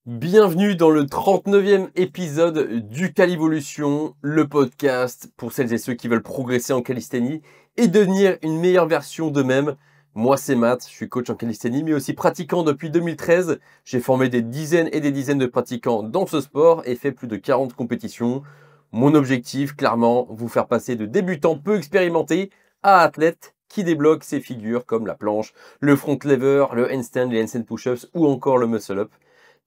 Bienvenue dans le 39e épisode du Calivolution, le podcast pour celles et ceux qui veulent progresser en calisthénie et devenir une meilleure version d'eux-mêmes. Moi c'est Matt, je suis coach en calisthénie mais aussi pratiquant depuis 2013. J'ai formé des dizaines et des dizaines de pratiquants dans ce sport et fait plus de 40 compétitions. Mon objectif, clairement, vous faire passer de débutant peu expérimenté à athlète qui débloque ses figures comme la planche, le front lever, le handstand, les handstand push-ups ou encore le muscle-up.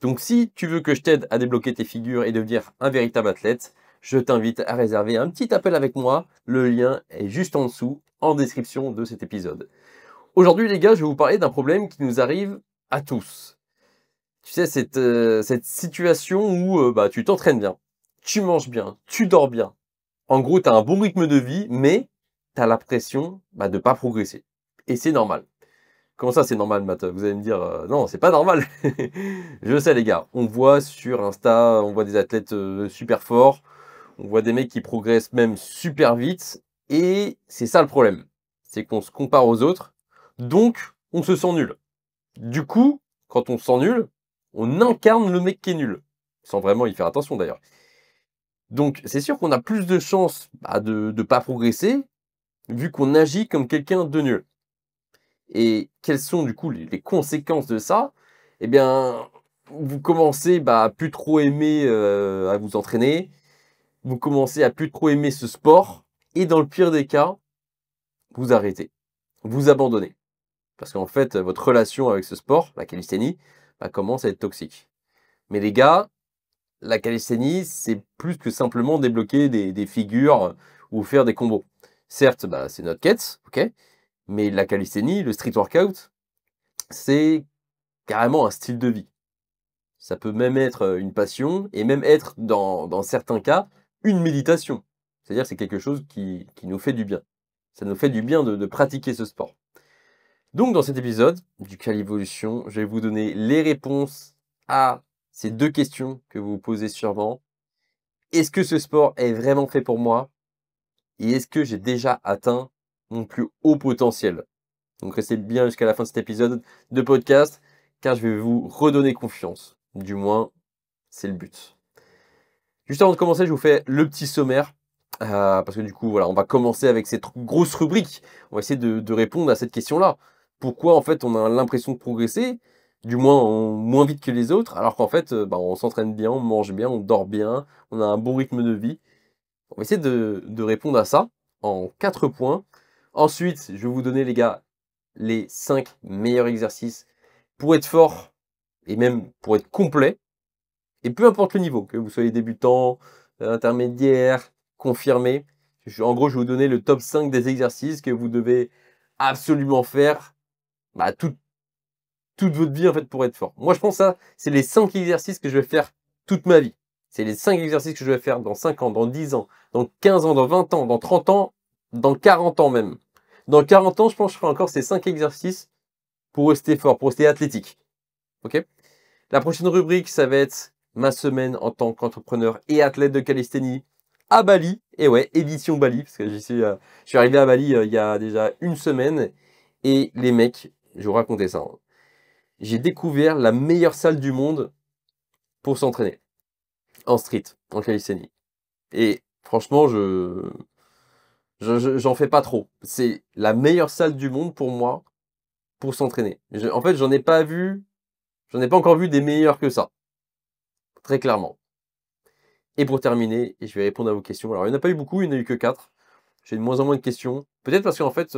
Donc si tu veux que je t'aide à débloquer tes figures et devenir un véritable athlète, je t'invite à réserver un petit appel avec moi. Le lien est juste en dessous, en description de cet épisode. Aujourd'hui les gars, je vais vous parler d'un problème qui nous arrive à tous. Tu sais, cette situation où tu t'entraînes bien, tu manges bien, tu dors bien. En gros, tu as un bon rythme de vie, mais tu as l'impression de ne pas progresser. Et c'est normal. Comment ça, c'est normal, Matt? Vous allez me dire, non, c'est pas normal. Je sais, les gars. On voit sur Insta, on voit des athlètes super forts. On voit des mecs qui progressent même super vite. Et c'est ça le problème. C'est qu'on se compare aux autres. Donc, on se sent nul. Du coup, quand on se sent nul, on incarne le mec qui est nul. Sans vraiment y faire attention, d'ailleurs. Donc, c'est sûr qu'on a plus de chances de ne pas progresser, vu qu'on agit comme quelqu'un de nul. Et quelles sont du coup les conséquences de ça? Eh bien, vous commencez à plus trop aimer à vous entraîner, vous commencez à plus trop aimer ce sport, et dans le pire des cas, vous arrêtez, vous abandonnez. Parce qu'en fait, votre relation avec ce sport, la calisthénie, commence à être toxique. Mais les gars, la calisthénie, c'est plus que simplement débloquer des figures ou faire des combos. Certes, c'est notre quête, ok, mais la calisthénie, le street workout, c'est carrément un style de vie. Ça peut même être une passion et même être, dans certains cas, une méditation. C'est-à-dire que c'est quelque chose qui nous fait du bien. Ça nous fait du bien de pratiquer ce sport. Donc dans cet épisode du Calivolution, je vais vous donner les réponses à ces deux questions que vous vous posez sûrement. Est-ce que ce sport est vraiment fait pour moi? Et est-ce que j'ai déjà atteint mon plus haut potentiel? Donc restez bien jusqu'à la fin de cet épisode de podcast, car je vais vous redonner confiance. Du moins, c'est le but. Juste avant de commencer, je vous fais le petit sommaire. Parce que du coup, voilà, on va commencer avec cette grosse rubrique. On va essayer de répondre à cette question-là. Pourquoi, en fait, on a l'impression de progresser, du moins moins vite que les autres, alors qu'en fait, on s'entraîne bien, on mange bien, on dort bien, on a un bon rythme de vie. On va essayer de répondre à ça en 4 points. Ensuite, je vais vous donner, les gars, les 5 meilleurs exercices pour être fort et même pour être complet. Et peu importe le niveau, que vous soyez débutant, intermédiaire, confirmé. En gros, je vais vous donner le top 5 des exercices que vous devez absolument faire toute votre vie en fait pour être fort. Moi, je pense que ça, c'est les 5 exercices que je vais faire toute ma vie. C'est les 5 exercices que je vais faire dans 5 ans, dans 10 ans, dans 15 ans, dans 20 ans, dans 30 ans, dans 40 ans même. Dans 40 ans, je pense que je ferai encore ces 5 exercices pour rester fort, pour rester athlétique. Ok? La prochaine rubrique, ça va être ma semaine en tant qu'entrepreneur et athlète de calisthénie à Bali. Et ouais, édition Bali, parce que je suis arrivé à Bali il y a déjà une semaine. Et les mecs, je vais vous raconter ça. J'ai découvert la meilleure salle du monde pour s'entraîner. En street, en calisthénie. Et franchement, j'en fais pas trop. C'est la meilleure salle du monde pour moi pour s'entraîner. En fait, j'en ai pas encore vu des meilleurs que ça. Très clairement. Et pour terminer, je vais répondre à vos questions. Alors, il n'y en a pas eu beaucoup, il n'y en a eu que 4. J'ai de moins en moins de questions. Peut-être parce qu'en fait,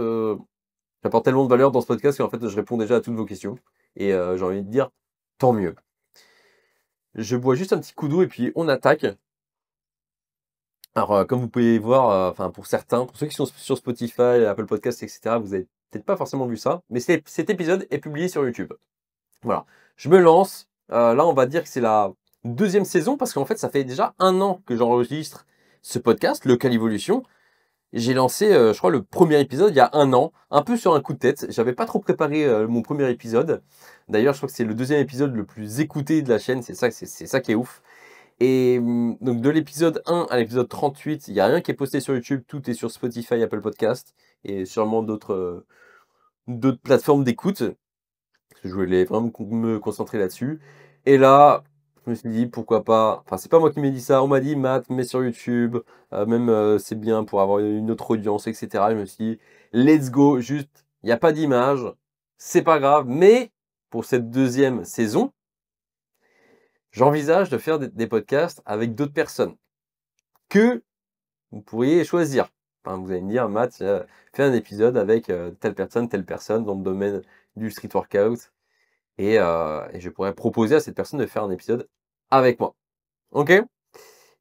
j'apporte tellement de valeur dans ce podcast qu'en fait, je réponds déjà à toutes vos questions. Et j'ai envie de dire, tant mieux. Je bois juste un petit coup d'eau et puis on attaque. Alors, comme vous pouvez voir, pour certains, pour ceux qui sont sur Spotify, Apple Podcasts, etc., vous avez peut-être pas forcément vu ça, mais cet épisode est publié sur YouTube. Voilà. Je me lance. Là, on va dire que c'est la deuxième saison parce qu'en fait, ça fait déjà 1 an que j'enregistre ce podcast, le Calivolution. J'ai lancé, je crois, le premier épisode il y a 1 an, un peu sur un coup de tête. J'avais pas trop préparé mon premier épisode. D'ailleurs, je crois que c'est le deuxième épisode le plus écouté de la chaîne. C'est ça qui est ouf. Et donc de l'épisode 1 à l'épisode 38, il n'y a rien qui est posté sur YouTube. Tout est sur Spotify, Apple Podcast et sûrement d'autres plateformes d'écoute. Je voulais vraiment me concentrer là-dessus. Et là, Je me suis dit pourquoi pas, enfin c'est pas moi qui m'ai dit ça, on m'a dit Matt, mets sur YouTube, même c'est bien pour avoir une autre audience, etc. Je me suis dit let's go, juste il n'y a pas d'image, c'est pas grave, mais pour cette deuxième saison, j'envisage de faire des podcasts avec d'autres personnes que vous pourriez choisir. Enfin, vous allez me dire, Matt, fais un épisode avec telle personne dans le domaine du street workout. Et je pourrais proposer à cette personne de faire un épisode avec moi. Ok?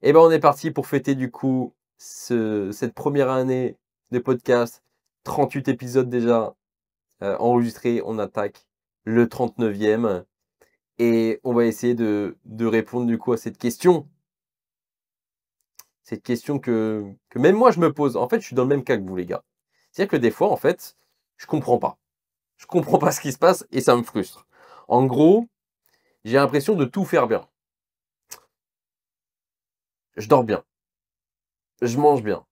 Et ben on est parti pour fêter du coup cette première année de podcast. 38 épisodes déjà enregistrés. On attaque le 39e. Et on va essayer de répondre du coup à cette question. Cette question que même moi je me pose. En fait, je suis dans le même cas que vous les gars. C'est-à-dire que des fois, en fait, je comprends pas. Je comprends pas ce qui se passe et ça me frustre. En gros, j'ai l'impression de tout faire bien. Je dors bien, je mange bien,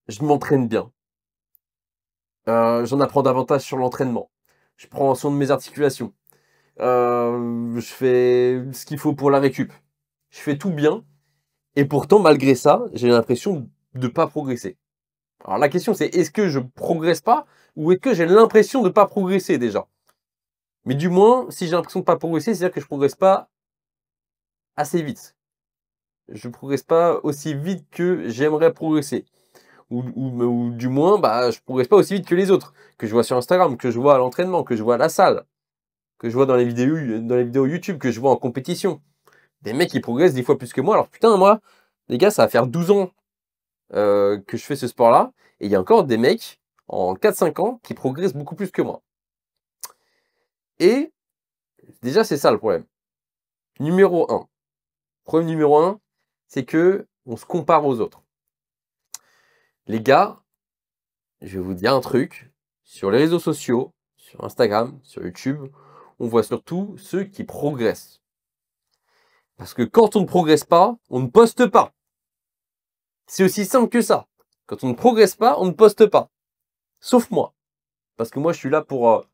je m'entraîne bien, j'en apprends davantage sur l'entraînement, je prends soin de mes articulations, je fais ce qu'il faut pour la récup, je fais tout bien, et pourtant malgré ça, j'ai l'impression de pas progresser. Alors la question c'est est-ce que je progresse pas ou est-ce que j'ai l'impression de pas progresser déjà? Mais du moins, si j'ai l'impression de pas progresser, c'est-à-dire que je progresse pas assez vite. Je progresse pas aussi vite que j'aimerais progresser. Ou du moins, bah, je progresse pas aussi vite que les autres, que je vois sur Instagram, que je vois à l'entraînement, que je vois à la salle, que je vois dans les vidéos YouTube, que je vois en compétition. Des mecs qui progressent 10 fois plus que moi. Alors putain, moi, les gars, ça va faire 12 ans que je fais ce sport-là, et il y a encore des mecs en 4-5 ans qui progressent beaucoup plus que moi. Et déjà, c'est ça le problème. Numéro 1. Problème numéro 1, c'est que on se compare aux autres. Les gars, je vais vous dire un truc, sur les réseaux sociaux, sur Instagram, sur YouTube, on voit surtout ceux qui progressent. Parce que quand on ne progresse pas, on ne poste pas. C'est aussi simple que ça. Quand on ne progresse pas, on ne poste pas. Sauf moi. Parce que moi, je suis là pour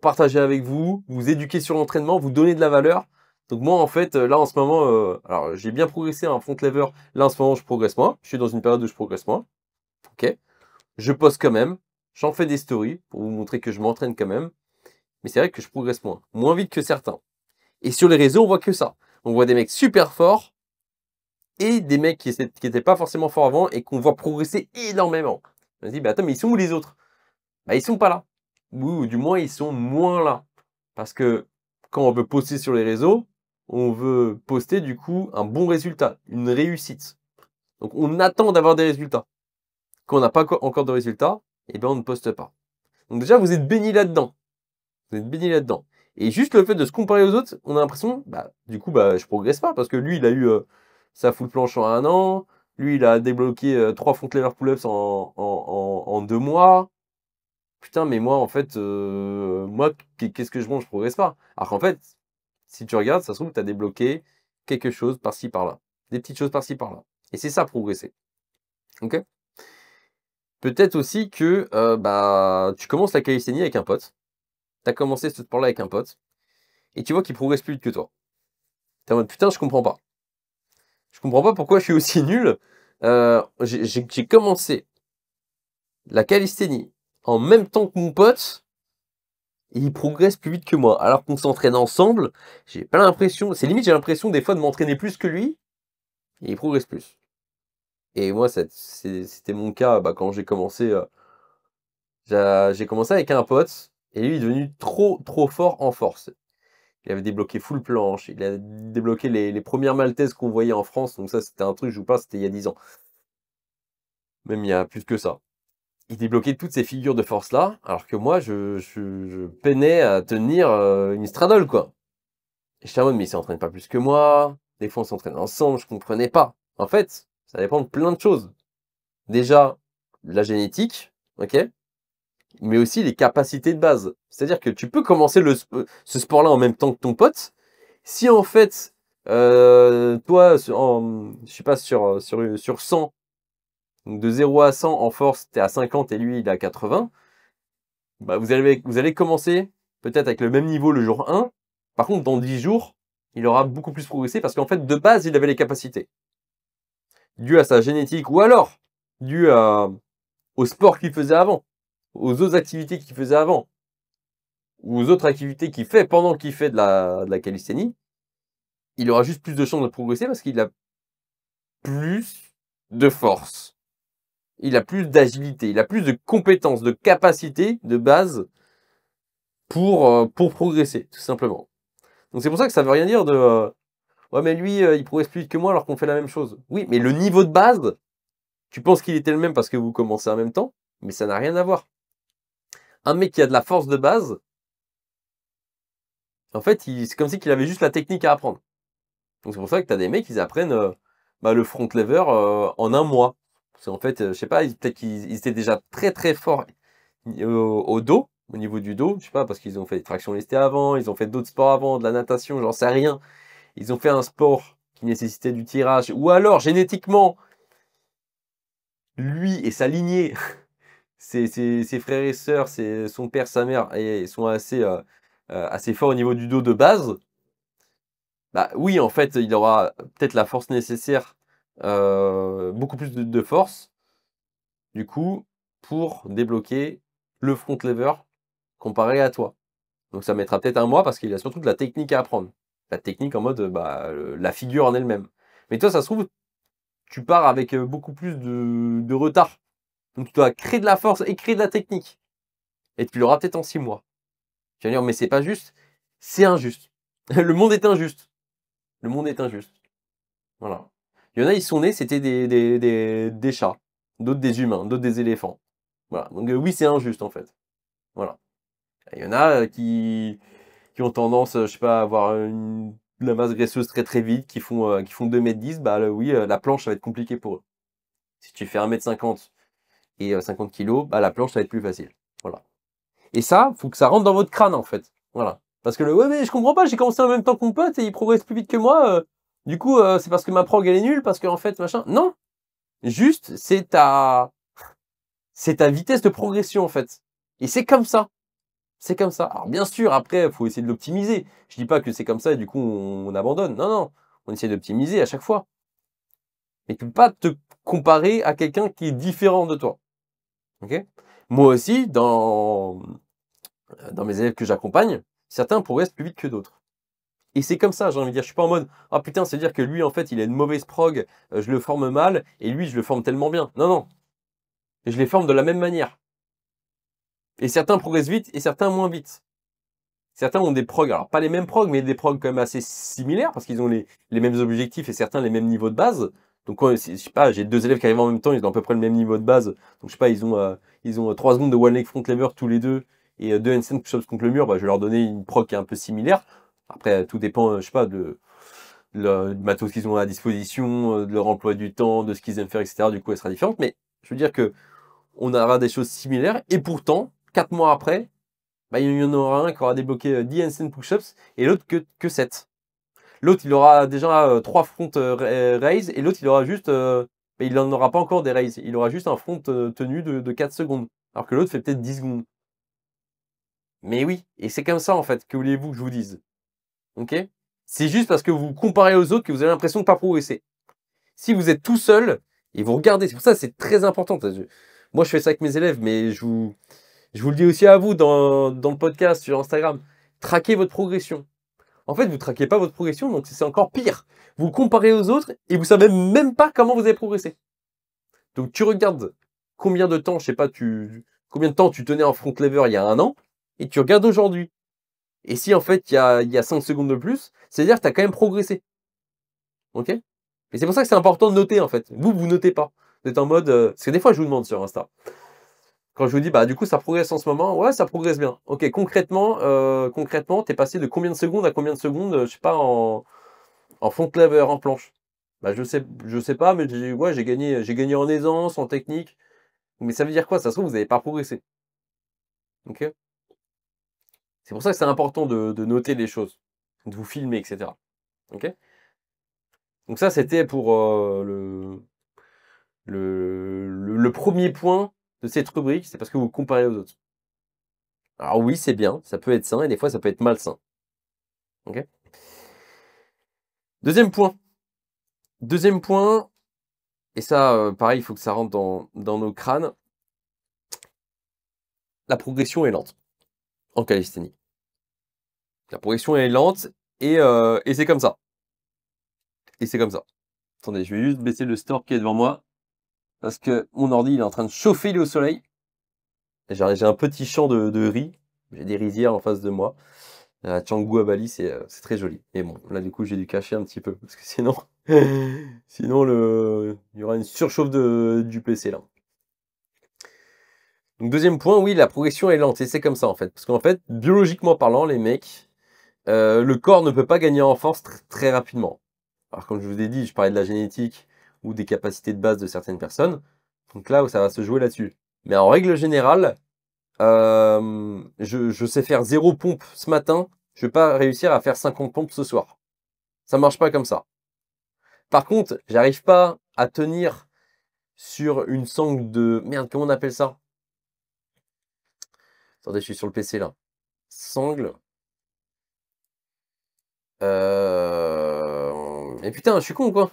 partager avec vous, vous éduquer sur l'entraînement, vous donner de la valeur. Donc moi, en fait, là, en ce moment, alors j'ai bien progressé en front lever. Là, en ce moment, je progresse moins. Je suis dans une période où je progresse moins. Ok. Je poste quand même. J'en fais des stories pour vous montrer que je m'entraîne quand même. Mais c'est vrai que je progresse moins. Moins vite que certains. Et sur les réseaux, on voit que ça. On voit des mecs super forts et des mecs qui étaient pas forcément forts avant et qu'on voit progresser énormément. On se dit, bah attends, mais ils sont où les autres? Bah ils sont pas là. Ou du moins, ils sont moins là. Parce que quand on veut poster sur les réseaux, on veut poster du coup un bon résultat, une réussite. Donc on attend d'avoir des résultats. Quand on n'a pas encore de résultats, eh ben on ne poste pas. Donc déjà, vous êtes béni là-dedans. Vous êtes béni là-dedans. Et juste le fait de se comparer aux autres, on a l'impression, bah, du coup, bah, je progresse pas parce que lui, il a eu sa full planche en 1 an. Lui, il a débloqué 3 front lever pull-ups en 2 mois. Putain, mais moi, en fait, moi, qu'est-ce que je mange? Je progresse pas. Alors qu'en fait, si tu regardes, ça se trouve, tu as débloqué quelque chose par-ci, par-là. Des petites choses par-ci, par-là. Et c'est ça, progresser. Ok? Peut-être aussi que bah, tu commences la calisthénie avec un pote. Tu as commencé ce sport-là avec un pote. Et tu vois qu'il progresse plus vite que toi. T'es en mode putain, je comprends pas. Je comprends pas pourquoi je suis aussi nul. J'ai commencé la calisthénie en même temps que mon pote et il progresse plus vite que moi. Alors qu'on s'entraîne ensemble, j'ai pas l'impression, c'est limite j'ai l'impression des fois de m'entraîner plus que lui et il progresse plus. Et moi, c'était mon cas bah, quand j'ai commencé. J'ai commencé avec un pote et lui il est devenu trop fort en force. Il avait débloqué full planche, il a débloqué les premières maltaises qu'on voyait en France, donc ça c'était un truc, je vous parle, c'était il y a 10 ans. Même il y a plus que ça. Il débloquait toutes ces figures de force-là, alors que moi, je peinais à tenir une straddle, quoi. Et j'étais en mode, mais il s'entraîne pas plus que moi, des fois on s'entraîne ensemble, je comprenais pas. En fait, ça dépend de plein de choses. Déjà, la génétique, ok, mais aussi les capacités de base. C'est-à-dire que tu peux commencer ce sport-là en même temps que ton pote, si en fait, toi, je sais pas, sur 100, donc de 0 à 100 en force, tu es à 50 et lui il est à 80, bah vous allez commencer peut-être avec le même niveau le jour 1. Par contre, dans 10 jours, il aura beaucoup plus progressé parce qu'en fait, de base, il avait les capacités. Dû à sa génétique ou alors dû au sport qu'il faisait avant, aux autres activités qu'il faisait avant, ou aux autres activités qu'il fait pendant qu'il fait de la calisthénie, il aura juste plus de chances de progresser parce qu'il a plus de force. Il a plus d'agilité, il a plus de compétences, de capacités de base pour progresser, tout simplement. Donc c'est pour ça que ça veut rien dire de ouais mais lui il progresse plus vite que moi alors qu'on fait la même chose. Oui, mais le niveau de base, tu penses qu'il était le même parce que vous commencez en même temps, mais ça n'a rien à voir. Un mec qui a de la force de base, en fait, c'est comme si qu'il avait juste la technique à apprendre. Donc c'est pour ça que tu as des mecs qui apprennent le front lever en un mois. Parce qu'en fait, je sais pas, peut-être qu'ils étaient déjà très très forts au dos, au niveau du dos, je sais pas, parce qu'ils ont fait des tractions lestées avant, ils ont fait d'autres sports avant, de la natation, j'en sais rien. Ils ont fait un sport qui nécessitait du tirage, ou alors génétiquement, lui et sa lignée, ses frères et sœurs, son père, sa mère, et sont assez forts au niveau du dos de base. Bah oui, en fait, il aura peut-être la force nécessaire, beaucoup plus de force, du coup, pour débloquer le front lever comparé à toi. Donc ça mettra peut-être un mois parce qu'il a surtout de la technique à apprendre. La technique en mode, la figure en elle-même. Mais toi, ça se trouve, tu pars avec beaucoup plus de retard. Donc tu dois créer de la force et créer de la technique. Et tu l'auras peut-être en 6 mois. Tu vas dire, mais c'est pas juste. C'est injuste. Le monde est injuste. Le monde est injuste. Voilà. Il y en a, ils sont nés, c'était des chats. D'autres des humains, d'autres des éléphants. Voilà. Donc oui, c'est injuste en fait. Voilà. Il y en a qui ont tendance, je sais pas, à avoir la masse graisseuse très très vite, qui font 2,10 m, oui, la planche, ça va être compliqué pour eux. Si tu fais 1,50 m et 50 kg, la planche, ça va être plus facile. Voilà. Et ça, faut que ça rentre dans votre crâne, en fait. Voilà. Parce que ouais, mais je comprends pas, j'ai commencé en même temps que mon pote et il progresse plus vite que moi. Du coup, c'est parce que ma prog, elle est nulle, parce qu'en fait, machin. Non! Juste, c'est ta vitesse de progression, en fait. Et c'est comme ça. C'est comme ça. Alors bien sûr, après, il faut essayer de l'optimiser. Je dis pas que c'est comme ça et du coup on abandonne. Non, non. On essaie d'optimiser à chaque fois. Mais tu peux pas te comparer à quelqu'un qui est différent de toi. Ok? Moi aussi, dans mes élèves que j'accompagne, certains progressent plus vite que d'autres. Et c'est comme ça, j'ai envie de dire. Je suis pas en mode, ah putain, c'est dire que lui, en fait, il a une mauvaise prog, je le forme mal, et lui, je le forme tellement bien. Non, non. Je les forme de la même manière. Et certains progressent vite et certains moins vite. Certains ont des progs, alors pas les mêmes progs, mais des progs quand même assez similaires, parce qu'ils ont les mêmes objectifs et certains les mêmes niveaux de base. Donc, je sais pas, j'ai 2 élèves qui arrivent en même temps, ils ont à peu près le même niveau de base. Donc, je sais pas, ils ont 3 secondes de one leg front lever tous les deux et 2 handstand push-ups contre le mur. Je vais leur donner une prog qui est un peu similaire. Après, tout dépend, je sais pas, du matos qu'ils ont à disposition, de leur emploi du temps, de ce qu'ils aiment faire, etc. Du coup, elle sera différente. Mais je veux dire que on aura des choses similaires et pourtant, 4 mois après, il y en aura un qui aura débloqué 10 handstand push-ups et l'autre que 7. L'autre, il aura déjà 3 front raise et l'autre, il aura juste. Il n'en aura pas encore des raises. Il aura juste un front tenu de 4 secondes. Alors que l'autre fait peut-être 10 secondes. Mais oui, et c'est comme ça en fait. Que voulez-vous que je vous dise? Ok? C'est juste parce que vous vous comparez aux autres que vous avez l'impression de ne pas progresser. Si vous êtes tout seul et vous regardez, c'est pour ça que c'est très important. Moi, je fais ça avec mes élèves, mais je vous le dis aussi à vous dans le podcast, sur Instagram. Traquez votre progression. En fait, vous traquez pas votre progression, donc c'est encore pire. Vous comparez aux autres et vous savez même pas comment vous avez progressé. Donc tu regardes combien de temps, je sais pas, combien de temps tu tenais en front lever il y a 1 an et tu regardes aujourd'hui. Et si en fait il y a 5 secondes de plus, c'est-à-dire que tu as quand même progressé. Ok? Et c'est pour ça que c'est important de noter en fait. Vous notez pas. Vous êtes en mode. Parce que des fois je vous demande sur Insta. Quand je vous dis, du coup, ça progresse en ce moment, ouais, ça progresse bien. Ok, concrètement, t'es passé de combien de secondes à combien de secondes, je sais pas, en front lever, en planche? Je sais pas, mais j'ai gagné en aisance, en technique. Mais ça veut dire quoi? Ça se trouve, vous n'avez pas progressé. Ok? C'est pour ça que c'est important de noter les choses, de vous filmer, etc. Ok? Donc ça, c'était pour le premier point de cette rubrique, c'est parce que vous comparez aux autres. Alors oui, c'est bien, ça peut être sain et des fois ça peut être malsain. Ok? Deuxième point. Deuxième point, et ça, pareil, il faut que ça rentre dans nos crânes. La progression est lente en calisthénie. La progression est lente et c'est comme ça. Et c'est comme ça. Attendez, je vais juste baisser le store qui est devant moi parce que mon ordi il est en train de chauffer, il est au soleil. J'ai un petit champ de riz. J'ai des rizières en face de moi. À Canggu à Bali, c'est très joli. Et bon, là du coup j'ai dû cacher un petit peu parce que sinon, sinon il y aura une surchauffe du PC là. Donc deuxième point, oui, la progression est lente et c'est comme ça en fait. Parce qu'en fait, biologiquement parlant, les mecs, le corps ne peut pas gagner en force très rapidement. Alors comme je vous ai dit, je parlais de la génétique ou des capacités de base de certaines personnes. Donc là, ça va se jouer là-dessus. Mais en règle générale, je sais faire 0 pompe ce matin, je vais pas réussir à faire 50 pompes ce soir. Ça marche pas comme ça. Par contre, j'arrive pas à tenir sur une sangle de... Merde, comment on appelle ça? Attendez, je suis sur le PC là. Sangle. Et putain, je suis con ou quoi?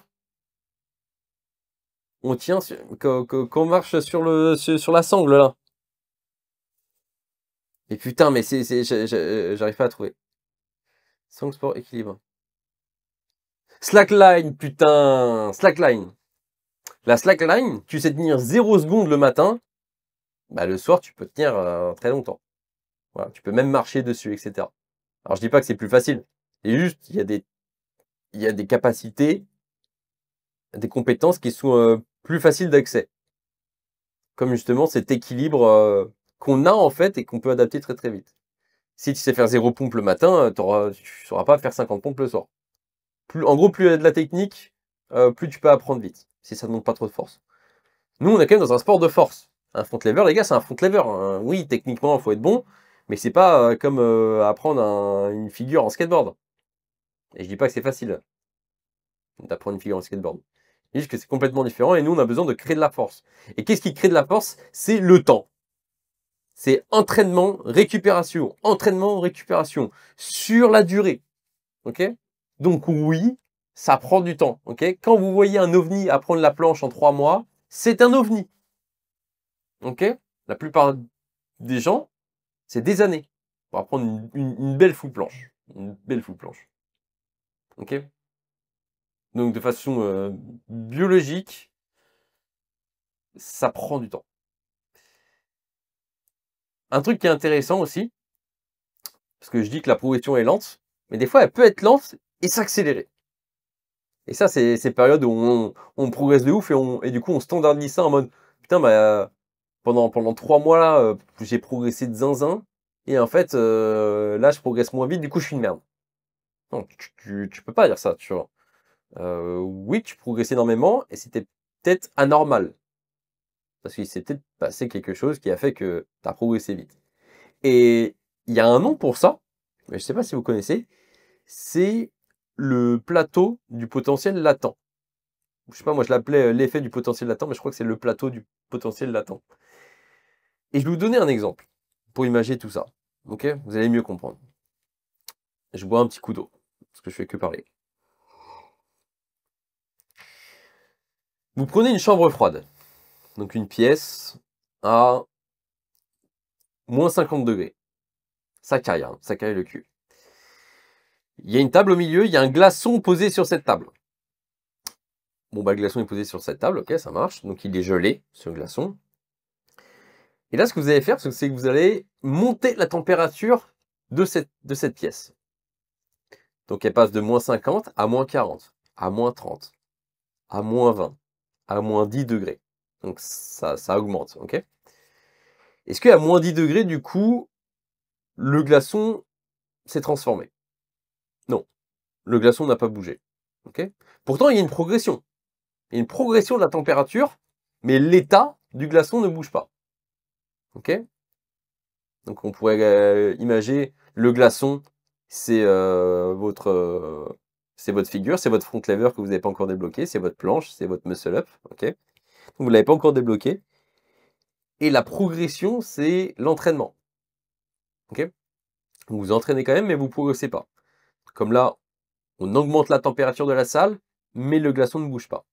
On tient quand on marche sur la sangle là. Et putain, mais j'arrive pas à trouver. Sangle sport équilibre. Slackline, putain, slackline. La slackline, tu sais tenir 0 secondes le matin, bah le soir tu peux tenir très longtemps. Voilà, tu peux même marcher dessus, etc. Alors je dis pas que c'est plus facile. C'est juste, il y a des capacités, des compétences qui sont plus faciles d'accès. Comme justement cet équilibre qu'on a en fait et qu'on peut adapter très très vite. Si tu sais faire 0 pompe le matin, tu sauras pas faire 50 pompes le soir. En gros, plus il y a de la technique, plus tu peux apprendre vite, si ça ne demande pas trop de force. Nous, on est quand même dans un sport de force. Un front lever, les gars, c'est un front lever. Hein. Oui, techniquement, il faut être bon, mais c'est pas comme apprendre une figure en skateboard. Et je dis pas que c'est facile d'apprendre une figure en skateboard. Je dis que c'est complètement différent et nous, on a besoin de créer de la force. Et qu'est-ce qui crée de la force? C'est le temps. C'est entraînement, récupération, sur la durée. Ok? Donc oui, ça prend du temps. Ok? Quand vous voyez un ovni apprendre la planche en 3 mois, c'est un ovni. Ok? La plupart des gens, c'est des années pour apprendre une belle full planche. Une belle full planche. Ok? Donc de façon biologique, ça prend du temps. Un truc qui est intéressant aussi, parce que je dis que la progression est lente, mais des fois elle peut être lente et s'accélérer. Et ça, c'est ces périodes où on progresse de ouf et du coup on standardise ça en mode putain bah pendant 3 mois là, j'ai progressé de zinzin, et en fait là je progresse moins vite, du coup je suis une merde. Non, tu peux pas dire ça, tu vois. Oui, tu progresses énormément et c'était peut-être anormal. Parce qu'il s'est peut-être passé quelque chose qui a fait que tu as progressé vite. Et il y a un nom pour ça, mais je sais pas si vous connaissez, c'est le plateau du potentiel latent. Je sais pas, moi je l'appelais l'effet du potentiel latent, mais je crois que c'est le plateau du potentiel latent. Et je vais vous donner un exemple pour imaginer tout ça. Ok? Vous allez mieux comprendre. Je bois un petit coup d'eau, parce que je fais que parler. Vous prenez une chambre froide, donc une pièce à moins 50 degrés. Ça caille, hein, ça caille le cul. Il y a une table au milieu, il y a un glaçon posé sur cette table. Bon, bah, le glaçon est posé sur cette table, ok, ça marche. Donc, il est gelé, ce glaçon. Et là, ce que vous allez faire, c'est que vous allez monter la température de cette pièce. Donc, elle passe de moins 50 à moins 40, à moins 30, à moins 20, à moins 10 degrés. Donc, ça augmente, ok? Est-ce qu'à moins 10 degrés, du coup, le glaçon s'est transformé? Non, le glaçon n'a pas bougé, ok? Pourtant, il y a une progression. Il y a une progression de la température, mais l'état du glaçon ne bouge pas. Ok? Donc on pourrait imaginer le glaçon, c'est votre figure, c'est votre front lever que vous n'avez pas encore débloqué, c'est votre planche, c'est votre muscle up. Ok? Donc vous l'avez pas encore débloqué. Et la progression, c'est l'entraînement. Ok? Vous vous entraînez quand même, mais vous ne progressez pas. Comme là, On augmente la température de la salle, mais le glaçon ne bouge pas.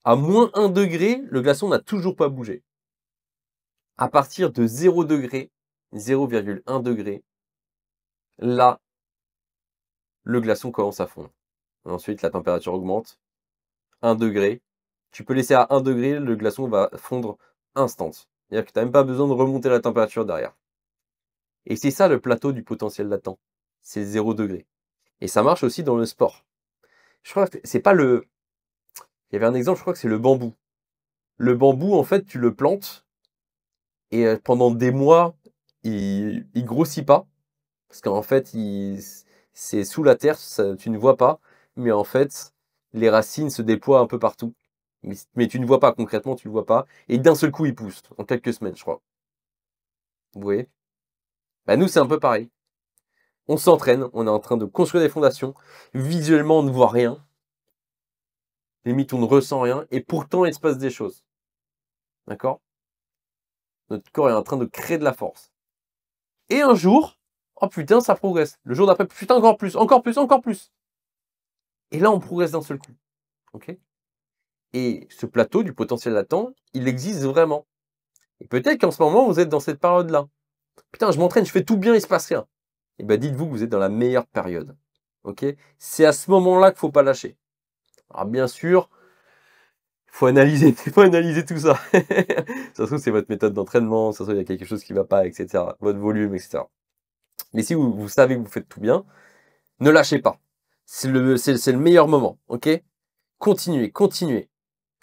À moins 1 degré, le glaçon n'a toujours pas bougé. À partir de 0 degré, 0,1 degré, là, le glaçon commence à fondre. Ensuite, la température augmente. 1 degré. Tu peux laisser à 1 degré, le glaçon va fondre instant. C'est-à-dire que tu n'as même pas besoin de remonter la température derrière. Et c'est ça le plateau du potentiel latent. C'est 0 degré. Et ça marche aussi dans le sport. Je crois que c'est pas le... Il y avait un exemple, je crois que c'est le bambou. Le bambou, en fait, tu le plantes et pendant des mois, il grossit pas. Parce qu'en fait, c'est sous la terre, tu ne vois pas. Mais en fait, les racines se déploient un peu partout. Mais tu ne vois pas concrètement, tu ne le vois pas. Et d'un seul coup, il pousse, en quelques semaines, je crois. Vous voyez? Bah, nous, c'est un peu pareil. On s'entraîne, on est en train de construire des fondations. Visuellement, on ne voit rien. Limite, on ne ressent rien. Et pourtant, il se passe des choses. D'accord? Notre corps est en train de créer de la force. Et un jour, oh putain, ça progresse. Le jour d'après, putain, encore plus, encore plus, encore plus. Et là, on progresse d'un seul coup. Ok? Et ce plateau du potentiel latent, il existe vraiment. Et peut-être qu'en ce moment, vous êtes dans cette période-là. Putain, je m'entraîne, je fais tout bien, il se passe rien. Et ben, dites-vous que vous êtes dans la meilleure période. Ok? C'est à ce moment-là qu'il ne faut pas lâcher. Alors, bien sûr, faut analyser tout ça. Ça se trouve, c'est votre méthode d'entraînement, ça se trouve, il y a quelque chose qui ne va pas, etc. Votre volume, etc. Mais si vous savez que vous faites tout bien, ne lâchez pas. C'est le meilleur moment, ok? Continuez, continuez.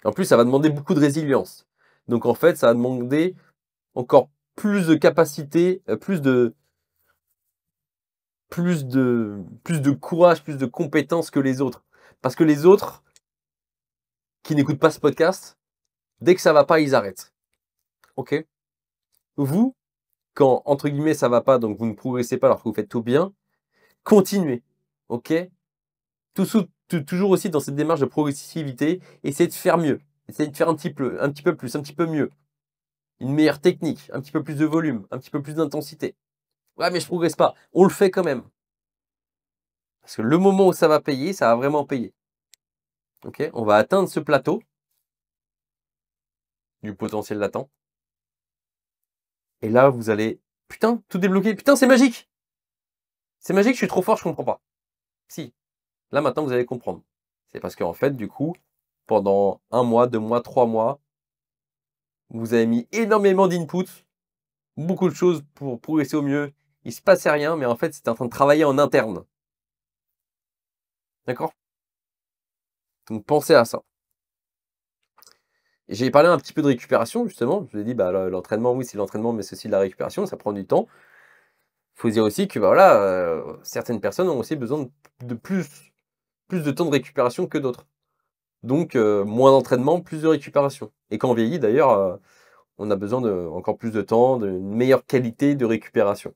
En plus, ça va demander beaucoup de résilience. Donc en fait, ça va demander encore plus de capacité, plus de courage, plus de compétences que les autres. Parce que les autres qui n'écoutent pas ce podcast, dès que ça va pas, ils arrêtent. Ok? Vous, quand entre guillemets ça va pas, donc vous ne progressez pas alors que vous faites tout bien, continuez. Ok? Toujours aussi dans cette démarche de progressivité, essayez de faire mieux. Essayez de faire un petit peu plus, un petit peu mieux. Une meilleure technique, un petit peu plus de volume, un petit peu plus d'intensité. Ouais, mais je progresse pas. On le fait quand même. Parce que le moment où ça va payer, ça va vraiment payer. Ok? On va atteindre ce plateau du potentiel latent. Et là, vous allez, putain, tout débloquer. Putain, c'est magique. C'est magique, je suis trop fort, je comprends pas. Si. Là, maintenant, vous allez comprendre. C'est parce qu'en fait, du coup, pendant 1 mois, 2 mois, 3 mois, vous avez mis énormément d'input, beaucoup de choses pour progresser au mieux. Il se passait rien, mais en fait, c'était en train de travailler en interne. D'accord? Donc, pensez à ça. J'ai parlé un petit peu de récupération, justement. Je vous ai dit, bah, l'entraînement, oui, c'est l'entraînement, mais c'est aussi de la récupération, ça prend du temps. Il faut dire aussi que, bah, voilà, certaines personnes ont aussi besoin de plus de temps de récupération que d'autres. Donc, moins d'entraînement, plus de récupération. Et quand on vieillit, d'ailleurs, on a besoin de encore plus de temps, d'une meilleure qualité de récupération.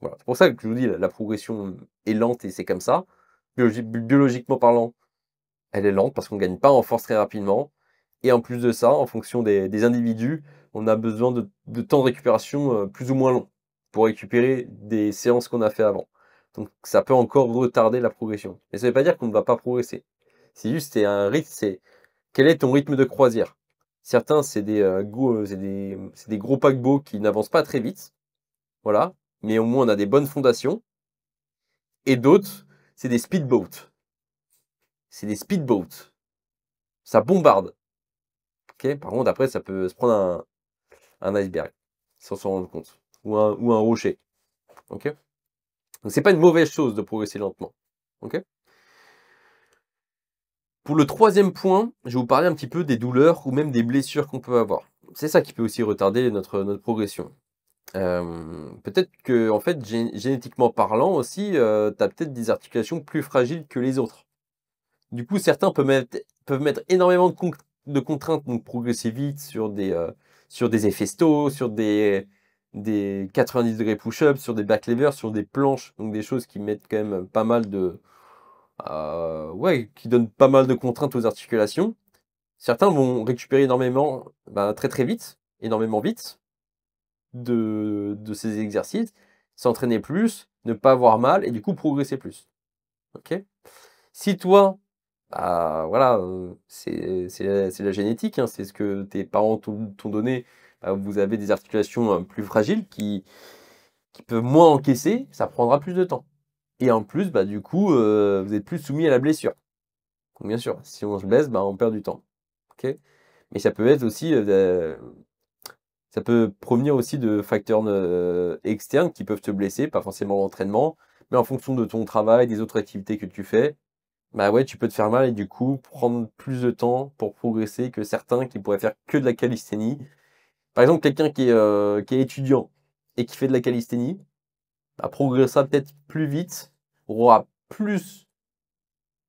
Voilà. C'est pour ça que je vous dis, la progression est lente et c'est comme ça. Biologiquement parlant, elle est lente parce qu'on ne gagne pas en force très rapidement. Et en plus de ça, en fonction des individus, on a besoin de temps de récupération plus ou moins long pour récupérer des séances qu'on a fait avant. Donc ça peut encore retarder la progression. Mais ça ne veut pas dire qu'on ne va pas progresser. C'est juste c'est un rythme, c'est quel est ton rythme de croisière. Certains, c'est des gros paquebots qui n'avancent pas très vite. Voilà. Mais au moins on a des bonnes fondations. Et d'autres, c'est des speedboats. C'est des speedboats. Ça bombarde. Ok. Par contre, après, ça peut se prendre un iceberg, sans s'en rendre compte. Ou un rocher. Ok? Donc c'est pas une mauvaise chose de progresser lentement. Ok? Pour le troisième point, je vais vous parler un petit peu des douleurs ou même des blessures qu'on peut avoir. C'est ça qui peut aussi retarder notre progression. Peut-être que, en fait, génétiquement parlant aussi, tu as peut-être des articulations plus fragiles que les autres. Du coup, certains peuvent mettre énormément de contraintes, donc progresser vite sur des effets sto, sur des 90 degrés push-up, sur des back levers, sur des planches, donc des choses qui mettent quand même pas mal ouais, qui donnent pas mal de contraintes aux articulations. Certains vont récupérer énormément, très très vite, énormément vite de ces exercices, s'entraîner plus, ne pas avoir mal et du coup progresser plus. Ok. Si toi, bah, voilà, c'est la génétique, hein, c'est ce que tes parents t'ont donné, bah, vous avez des articulations plus fragiles qui peuvent moins encaisser, ça prendra plus de temps. Et en plus, bah, du coup, vous êtes plus soumis à la blessure. Donc, bien sûr, si on se blesse, bah, on perd du temps. Ok. Mais ça peut être aussi, ça peut provenir aussi de facteurs externes qui peuvent te blesser, pas forcément l'entraînement, mais en fonction de ton travail, des autres activités que tu fais, bah ouais, tu peux te faire mal et du coup prendre plus de temps pour progresser que certains qui pourraient faire que de la calisthénie. Par exemple, quelqu'un qui est étudiant et qui fait de la calisthénie, bah, progressera peut-être plus vite, aura plus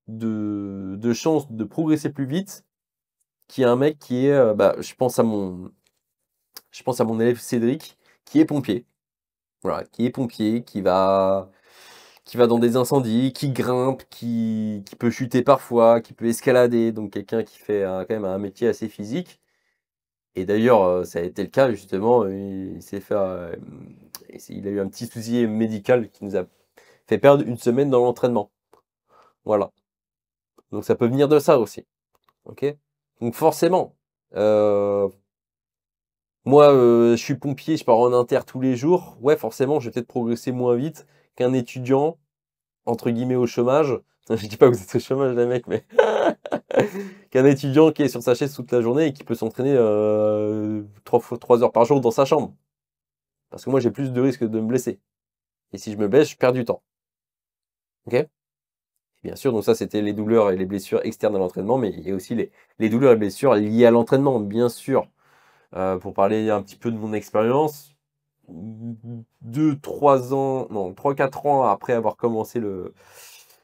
de chances de progresser plus vite qu'un mec qui est, bah, je pense à mon élève Cédric, qui est pompier. Voilà, qui est pompier, qui va dans des incendies, qui grimpe, qui peut chuter parfois, qui peut escalader. Donc quelqu'un qui fait quand même un métier assez physique. Et d'ailleurs, ça a été le cas justement. Il s'est fait, il a eu un petit souci médical qui nous a fait perdre une semaine dans l'entraînement. Voilà. Donc ça peut venir de ça aussi. Ok. Donc forcément, euh, moi, je suis pompier, je pars en inter tous les jours. Ouais, forcément, je vais peut-être progresser moins vite qu'un étudiant, entre guillemets, au chômage. Je dis pas que vous êtes au chômage, les mecs, mais qu'un étudiant qui est sur sa chaise toute la journée et qui peut s'entraîner 3 heures par jour dans sa chambre. Parce que moi, j'ai plus de risques de me blesser. Et si je me blesse, je perds du temps. Ok? Et bien sûr, donc ça, c'était les douleurs et les blessures externes à l'entraînement, mais il y a aussi les douleurs et blessures liées à l'entraînement, bien sûr. Pour parler un petit peu de mon expérience, 2, 3 ans, non, 3, 4 ans après avoir commencé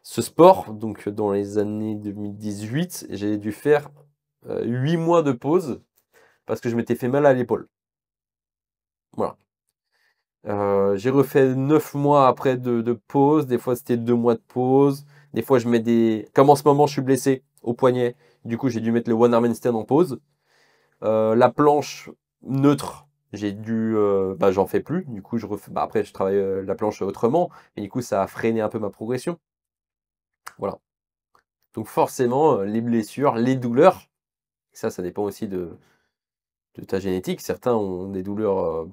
ce sport, donc dans les années 2018, j'ai dû faire 8 mois de pause parce que je m'étais fait mal à l'épaule. Voilà. J'ai refait 9 mois après de pause, des fois c'était 2 mois de pause, des fois je mets des... Comme en ce moment je suis blessé au poignet, du coup j'ai dû mettre le one arm handstand en pause. La planche neutre, j'ai dû, bah, j'en fais plus. Du coup, je refais, bah, après, je travaille la planche autrement, et du coup, ça a freiné un peu ma progression. Voilà. Donc forcément, les blessures, les douleurs, ça dépend aussi de ta génétique. Certains ont des douleurs,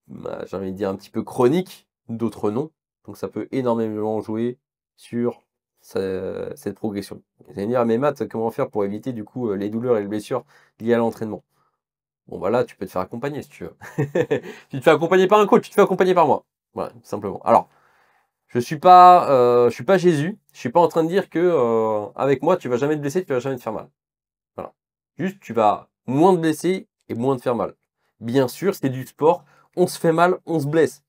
bah, j'ai envie de dire un petit peu chroniques, d'autres non. Donc ça peut énormément jouer sur cette progression. Vous allez me dire, mais Matt, comment faire pour éviter du coup les douleurs et les blessures liées à l'entraînement? Bon, bah là, tu peux te faire accompagner si tu veux. Tu te fais accompagner par un coach, tu te fais accompagner par moi. Voilà, tout simplement. Alors, je suis pas Jésus. Je suis pas en train de dire que avec moi, tu vas jamais te blesser, tu vas jamais te faire mal. Voilà. Juste, tu vas moins te blesser et moins te faire mal. Bien sûr, c'est du sport. On se fait mal, on se blesse.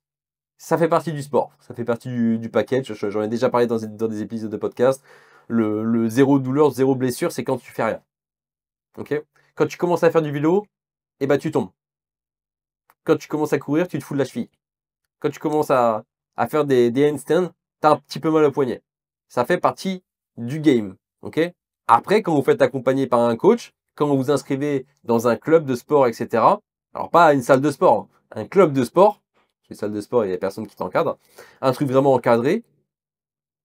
Ça fait partie du sport. Ça fait partie du package. J'en ai déjà parlé dans des épisodes de podcast. Le zéro douleur, zéro blessure, c'est quand tu fais rien. Ok? Quand tu commences à faire du vélo, eh ben, tu tombes. Quand tu commences à courir, tu te fous de la cheville. Quand tu commences à faire des handstands, tu as un petit peu mal au poignet. Ça fait partie du game. Ok. Après, quand vous faites accompagner par un coach, quand vous vous inscrivez dans un club de sport, etc., alors pas une salle de sport, hein, un club de sport, une salle de sport, il y a personne qui t'encadre, un truc vraiment encadré,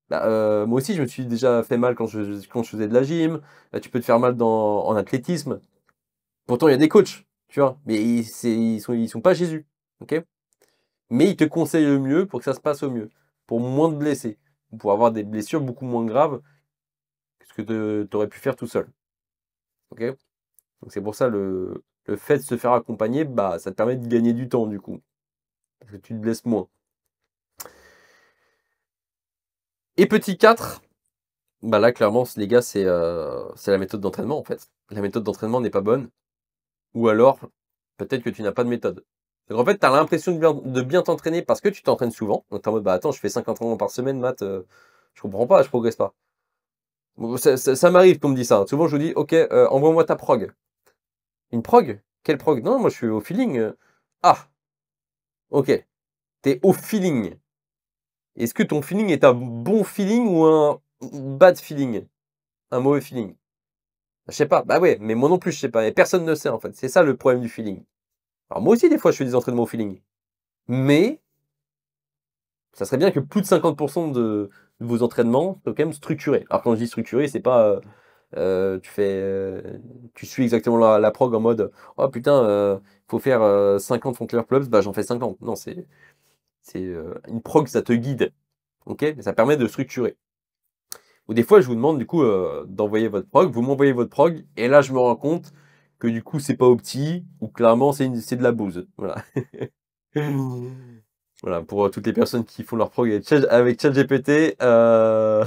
bah, moi aussi, je me suis déjà fait mal quand je faisais de la gym. Bah, tu peux te faire mal en athlétisme. Pourtant, il y a des coachs, tu vois, mais ils sont pas Jésus. Ok. Mais il te conseille le mieux pour que ça se passe au mieux, pour moins te blesser, pour avoir des blessures beaucoup moins graves que ce que tu aurais pu faire tout seul. Ok. Donc c'est pour ça le fait de se faire accompagner, bah ça te permet de gagner du temps du coup, parce que tu te blesses moins. Et petit 4, bah là clairement les gars c'est la méthode d'entraînement en fait. La méthode d'entraînement n'est pas bonne, ou alors peut-être que tu n'as pas de méthode. Donc en fait tu as l'impression de bien t'entraîner parce que tu t'entraînes souvent. Donc tu es en mode bah attends je fais 5 entraînements par semaine, Matt, je comprends pas, je progresse pas. Bon, ça m'arrive qu'on me dit ça. Souvent, je vous dis, ok, envoie-moi ta prog. Une prog? Quelle prog? Non, moi, je suis au feeling. Ah, ok. T'es au feeling. Est-ce que ton feeling est un bon feeling ou un bad feeling? Un mauvais feeling? Je sais pas. Bah ouais, mais moi non plus, je sais pas. Et personne ne sait, en fait. C'est ça le problème du feeling. Alors, moi aussi, des fois, je fais des entraînements au feeling. Mais, ça serait bien que plus de 50% vos entraînements soient quand même structurés. Alors quand je dis structuré, c'est pas tu suis exactement la prog en mode oh putain, faut faire 50 front lever pull-ups, bah j'en fais 50. Non, c'est une prog, ça te guide, ok? Mais ça permet de structurer. Ou des fois, je vous demande du coup d'envoyer votre prog, vous m'envoyez votre prog, et là je me rends compte que du coup c'est pas opti, ou clairement c'est de la bouse. Voilà. Voilà, pour toutes les personnes qui font leur prog avec ChatGPT, ça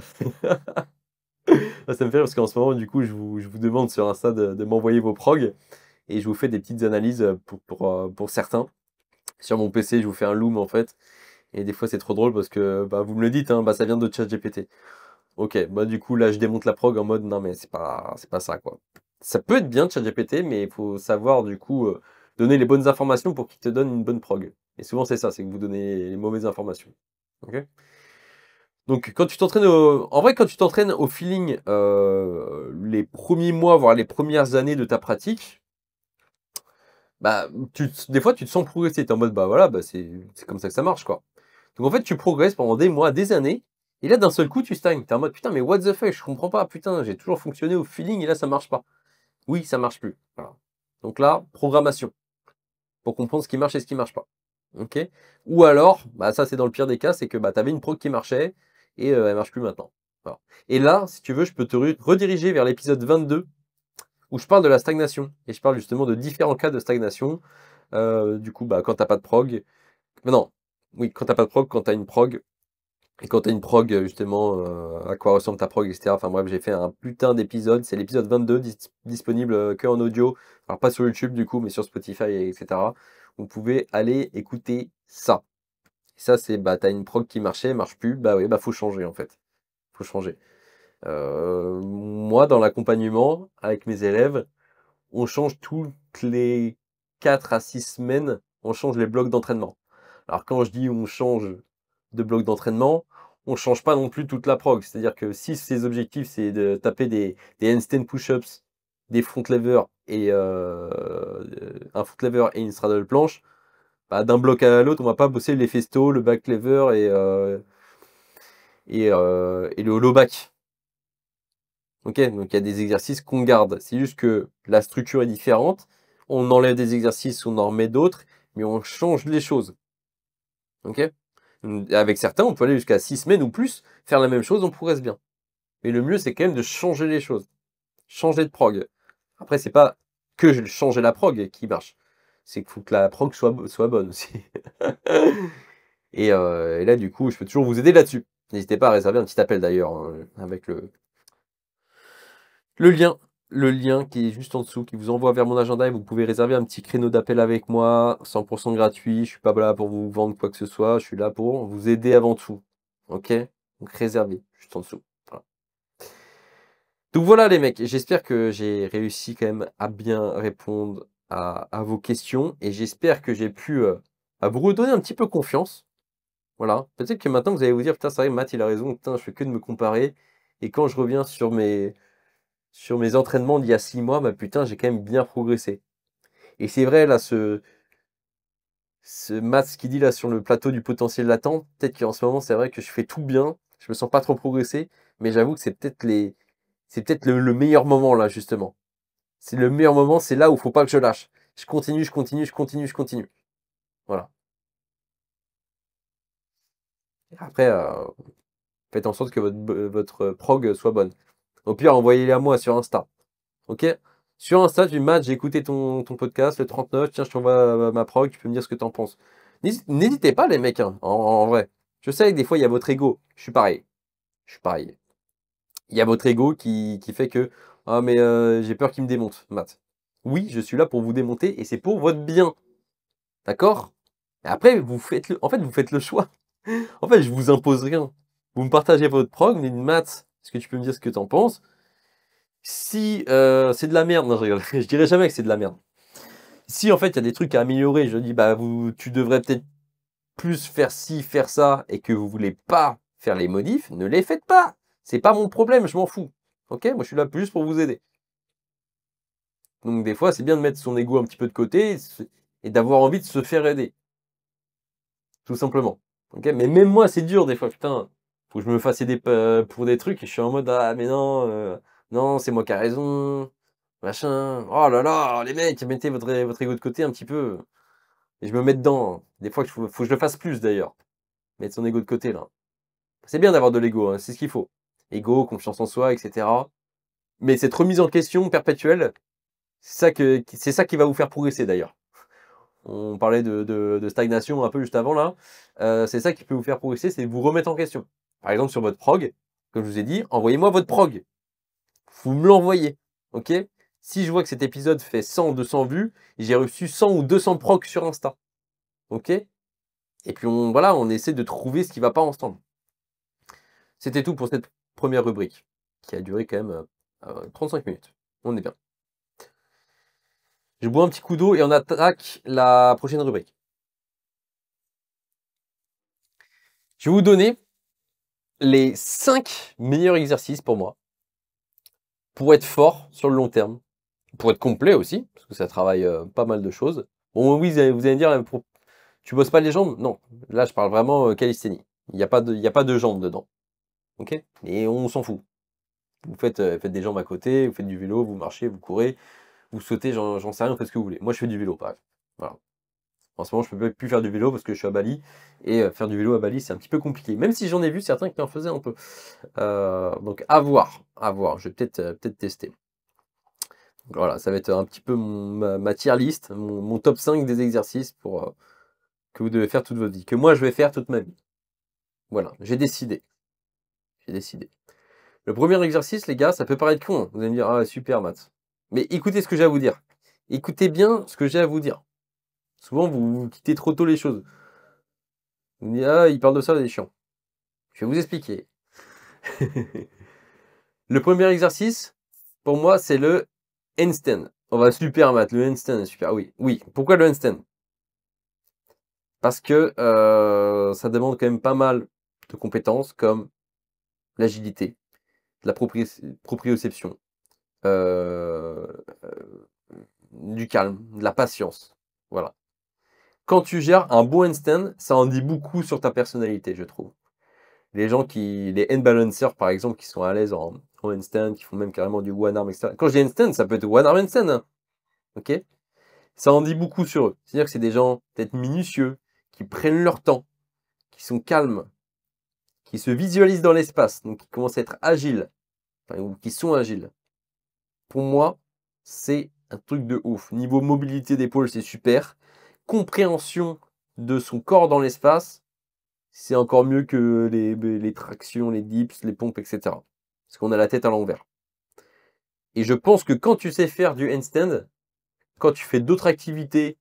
me fait rire parce qu'en ce moment, du coup, je vous demande sur Insta de m'envoyer vos progs et je vous fais des petites analyses pour certains. Sur mon PC, je vous fais un loom en fait. Et des fois, c'est trop drôle parce que bah, vous me le dites, hein, bah, ça vient de ChatGPT. Ok, bah du coup, là, je démonte la prog en mode non, mais c'est pas ça quoi. Ça peut être bien ChatGPT, mais il faut savoir du coup donner les bonnes informations pour qu'il te donne une bonne prog. Et souvent, c'est ça, c'est que vous donnez les mauvaises informations. Ok. Donc quand tu t'entraînes en vrai, quand tu t'entraînes au feeling, les premiers mois, voire les premières années de ta pratique, bah, des fois tu te sens progresser. Tu es en mode: «Bah, voilà, bah, c'est comme ça que ça marche, quoi». Donc en fait, tu progresses pendant des mois, des années et là, d'un seul coup, tu stagnes. Tu es en mode: «Putain, mais what the fuck? Je comprends pas. Putain, j'ai toujours fonctionné au feeling et là, ça marche pas». Oui, ça marche plus. Voilà. Donc là, programmation, pour comprendre ce qui marche et ce qui marche pas. OK? Ou alors, bah, ça, c'est dans le pire des cas, c'est que, bah, tu avais une prog qui marchait et elle marche plus maintenant. Voilà. Et là, si tu veux, je peux te rediriger vers l'épisode 22 où je parle de la stagnation et je parle justement de différents cas de stagnation. Du coup, bah, quand t'as pas de prog, mais non, oui, quand t'as pas de prog, quand t'as une prog et quand t'as une prog, justement, à quoi ressemble ta prog, etc. Enfin bref, j'ai fait un putain d'épisode. C'est l'épisode 22 disponible que en audio. Alors pas sur YouTube du coup, mais sur Spotify, etc. Vous pouvez aller écouter ça. Ça, c'est bah t'as une prog qui marchait, marche plus, bah oui, bah faut changer en fait. Faut changer. Moi, dans l'accompagnement avec mes élèves, on change toutes les 4 à 6 semaines, on change les blocs d'entraînement. Alors quand je dis on change de bloc d'entraînement, on change pas non plus toute la prog. C'est-à-dire que si ces objectifs, c'est de taper des handstand push-ups, des front lever et un front lever et une straddle planche, bah, d'un bloc à l'autre, on va pas bosser les festo, le back lever et le hollow back. Ok, donc il y a des exercices qu'on garde. C'est juste que la structure est différente. On enlève des exercices, on en remet d'autres, mais on change les choses. Ok? Avec certains, on peut aller jusqu'à 6 semaines ou plus, faire la même chose, on progresse bien. Mais le mieux, c'est quand même de changer les choses. Changer de prog. Après, c'est pas que changer la prog qui marche. C'est qu'il faut que la prog soit bonne aussi. Et là, du coup, je peux toujours vous aider là-dessus. N'hésitez pas à réserver un petit appel d'ailleurs, hein, avec le lien, le lien qui est juste en dessous, qui vous envoie vers mon agenda et vous pouvez réserver un petit créneau d'appel avec moi, 100% gratuit. Je suis pas là pour vous vendre quoi que ce soit, je suis là pour vous aider avant tout. Ok? Donc réservez, juste en dessous. Voilà. Donc voilà les mecs, j'espère que j'ai réussi quand même à bien répondre à vos questions et j'espère que j'ai pu à vous redonner un petit peu confiance. Voilà. Peut-être que maintenant vous allez vous dire, putain, c'est vrai, Matt, il a raison, putain, je fais que de me comparer. Et quand je reviens sur mes entraînements d'il y a 6 mois, bah putain, j'ai quand même bien progressé. Et c'est vrai, là, ce Matt qui dit là sur le plateau du potentiel latent, peut-être qu'en ce moment, c'est vrai que je fais tout bien, je me sens pas trop progresser, mais j'avoue que c'est peut-être le meilleur moment là, justement. C'est le meilleur moment, c'est là où faut pas que je lâche. Je continue, je continue, je continue, je continue. Voilà. Et après, faites en sorte que votre prog soit bonne. Au pire, envoyez-les à moi sur Insta. Ok? Sur Insta, du match, j'ai écouté ton podcast, le 39. Tiens, je t'envoie ma prog, tu peux me dire ce que t'en penses. N'hésitez pas, les mecs, hein, en vrai. Je sais que des fois, il y a votre ego. Je suis pareil. Je suis pareil. Il y a votre ego qui fait que ah, mais j'ai peur qu'il me démonte, Matt. Oui, je suis là pour vous démonter et c'est pour votre bien. D'accord? Et après, en fait, vous faites le choix. En fait, je vous impose rien. Vous me partagez votre prog, vous me dites, Matt, est-ce que tu peux me dire ce que t'en penses? Si c'est de la merde, non, je rigole. Je dirais jamais que c'est de la merde. Si en fait il y a des trucs à améliorer, je dis bah tu devrais peut-être plus faire ci, faire ça, et que vous voulez pas faire les modifs, ne les faites pas. C'est pas mon problème, je m'en fous. Ok? Moi je suis là plus pour vous aider. Donc des fois c'est bien de mettre son ego un petit peu de côté et d'avoir envie de se faire aider. Tout simplement. Ok? Mais même moi c'est dur des fois, putain. faut que je me fasse aider pour des trucs et je suis en mode ah mais non, non c'est moi qui a raison, machin. Oh là là, les mecs, mettez votre ego de côté un petit peu. Et je me mets dedans. Des fois, faut que je le fasse plus d'ailleurs. Mettre son ego de côté là. C'est bien d'avoir de l'ego, hein, c'est ce qu'il faut. Ego, confiance en soi, etc. Mais cette remise en question perpétuelle, c'est ça qui va vous faire progresser d'ailleurs. On parlait de stagnation un peu juste avant là. C'est ça qui peut vous faire progresser, c'est vous remettre en question. Par exemple, sur votre prog, comme je vous ai dit, envoyez-moi votre prog. Vous me l'envoyez. Ok? Si je vois que cet épisode fait 100 ou 200 vues, j'ai reçu 100 ou 200 prog sur Insta. Ok? Et puis voilà, on essaie de trouver ce qui va pas ensemble. C'était tout pour cette première rubrique, qui a duré quand même 35 minutes. On est bien. Je bois un petit coup d'eau et on attaque la prochaine rubrique. Je vais vous donner les 5 meilleurs exercices pour moi, pour être fort sur le long terme, pour être complet aussi, parce que ça travaille pas mal de choses. Bon oui, vous allez me dire, tu bosses pas les jambes? Non, là je parle vraiment calisthénie. Il n'y a pas de jambes dedans. Ok? Et on s'en fout. Vous faites des jambes à côté, vous faites du vélo, vous marchez, vous courez, vous sautez, j'en sais rien, vous faites ce que vous voulez. Moi je fais du vélo, par exemple. Voilà. En ce moment, je peux plus faire du vélo parce que je suis à Bali. Et faire du vélo à Bali, c'est un petit peu compliqué. Même si j'en ai vu certains qui en faisaient un peu. Donc à voir, à voir. Je vais peut-être tester. Donc, voilà, ça va être un petit peu ma tier list, mon top 5 des exercices pour que vous devez faire toute votre vie. Que moi, je vais faire toute ma vie. Voilà, j'ai décidé. J'ai décidé. Le premier exercice, les gars, ça peut paraître con, hein. Vous allez me dire, ah super, Matt. Mais écoutez ce que j'ai à vous dire. Écoutez bien ce que j'ai à vous dire. Souvent, vous quittez trop tôt les choses. Vous me dites, ah, il parle de ça, c'est chiant. Je vais vous expliquer. Le premier exercice, pour moi, c'est le handstand. On va super, Matt. Le handstand est super. Oui, oui. Pourquoi le handstand? Parce que ça demande quand même pas mal de compétences comme l'agilité, la proprioception, euh, euh, du calme, de la patience. Voilà. Quand tu gères un bon handstand, ça en dit beaucoup sur ta personnalité, je trouve. Les hand balancers par exemple, qui sont à l'aise en handstand, qui font même carrément du one arm, etc. Quand je dis handstand, ça peut être one arm handstand, hein. Ok? Ça en dit beaucoup sur eux. C'est-à-dire que c'est des gens peut-être minutieux, qui prennent leur temps, qui sont calmes, qui se visualisent dans l'espace, donc qui commencent à être agiles, enfin, ou qui sont agiles. Pour moi, c'est un truc de ouf. Niveau mobilité d'épaule, c'est super. Compréhension de son corps dans l'espace, c'est encore mieux que les tractions, les dips, les pompes, etc. Parce qu'on a la tête à l'envers. Et je pense que quand tu sais faire du handstand, quand tu fais d'autres activités,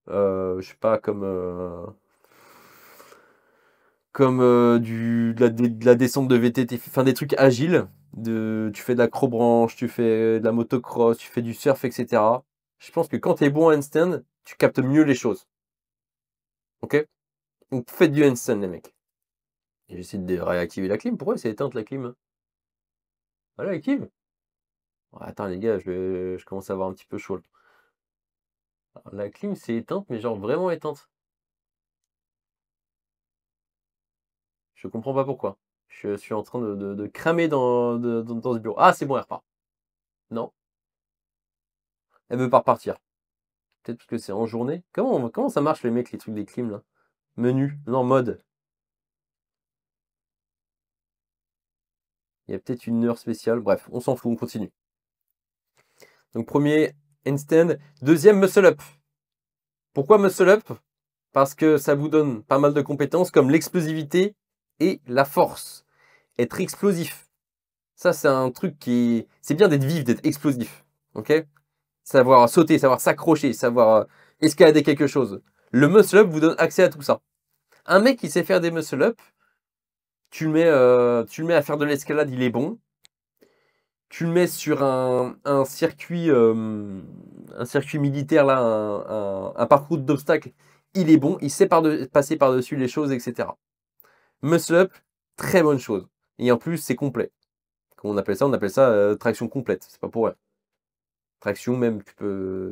je sais pas, de la descente de VTT, enfin des trucs agiles, tu fais de l'acrobranche, tu fais de la motocross, tu fais du surf, etc. Je pense que quand tu es bon en handstand, tu captes mieux les choses. Ok? Donc faites du handstand, les mecs. Et j'essaie de réactiver la clim. Pourquoi c'est éteinte la clim? Voilà, active. Attends les gars, je commence à avoir un petit peu chaud là. Alors, la clim c'est éteinte, mais genre vraiment éteinte. Je comprends pas pourquoi. Je suis en train de cramer dans ce bureau. Ah c'est bon, elle repart. Non, elle veut pas repartir. Peut-être parce que c'est en journée. Comment ça marche les mecs, les trucs des clims là? Menu, non mode. Il y a peut-être une heure spéciale. Bref, on s'en fout, on continue. Donc premier handstand, deuxième muscle up. Pourquoi muscle up? Parce que ça vous donne pas mal de compétences comme l'explosivité et la force. Être explosif. Ça, c'est un truc c'est bien d'être vif, d'être explosif. Ok? Savoir sauter, savoir s'accrocher, savoir escalader quelque chose. Le muscle up vous donne accès à tout ça. Un mec qui sait faire des muscle up, tu le mets à faire de l'escalade, il est bon. Tu le mets sur un circuit militaire, là, un parcours d'obstacles, il est bon, il sait passer par-dessus les choses, etc. Muscle up, très bonne chose. Et en plus, c'est complet. Comment on appelle ça? On appelle ça traction complète, c'est pas pour rien. Traction, même,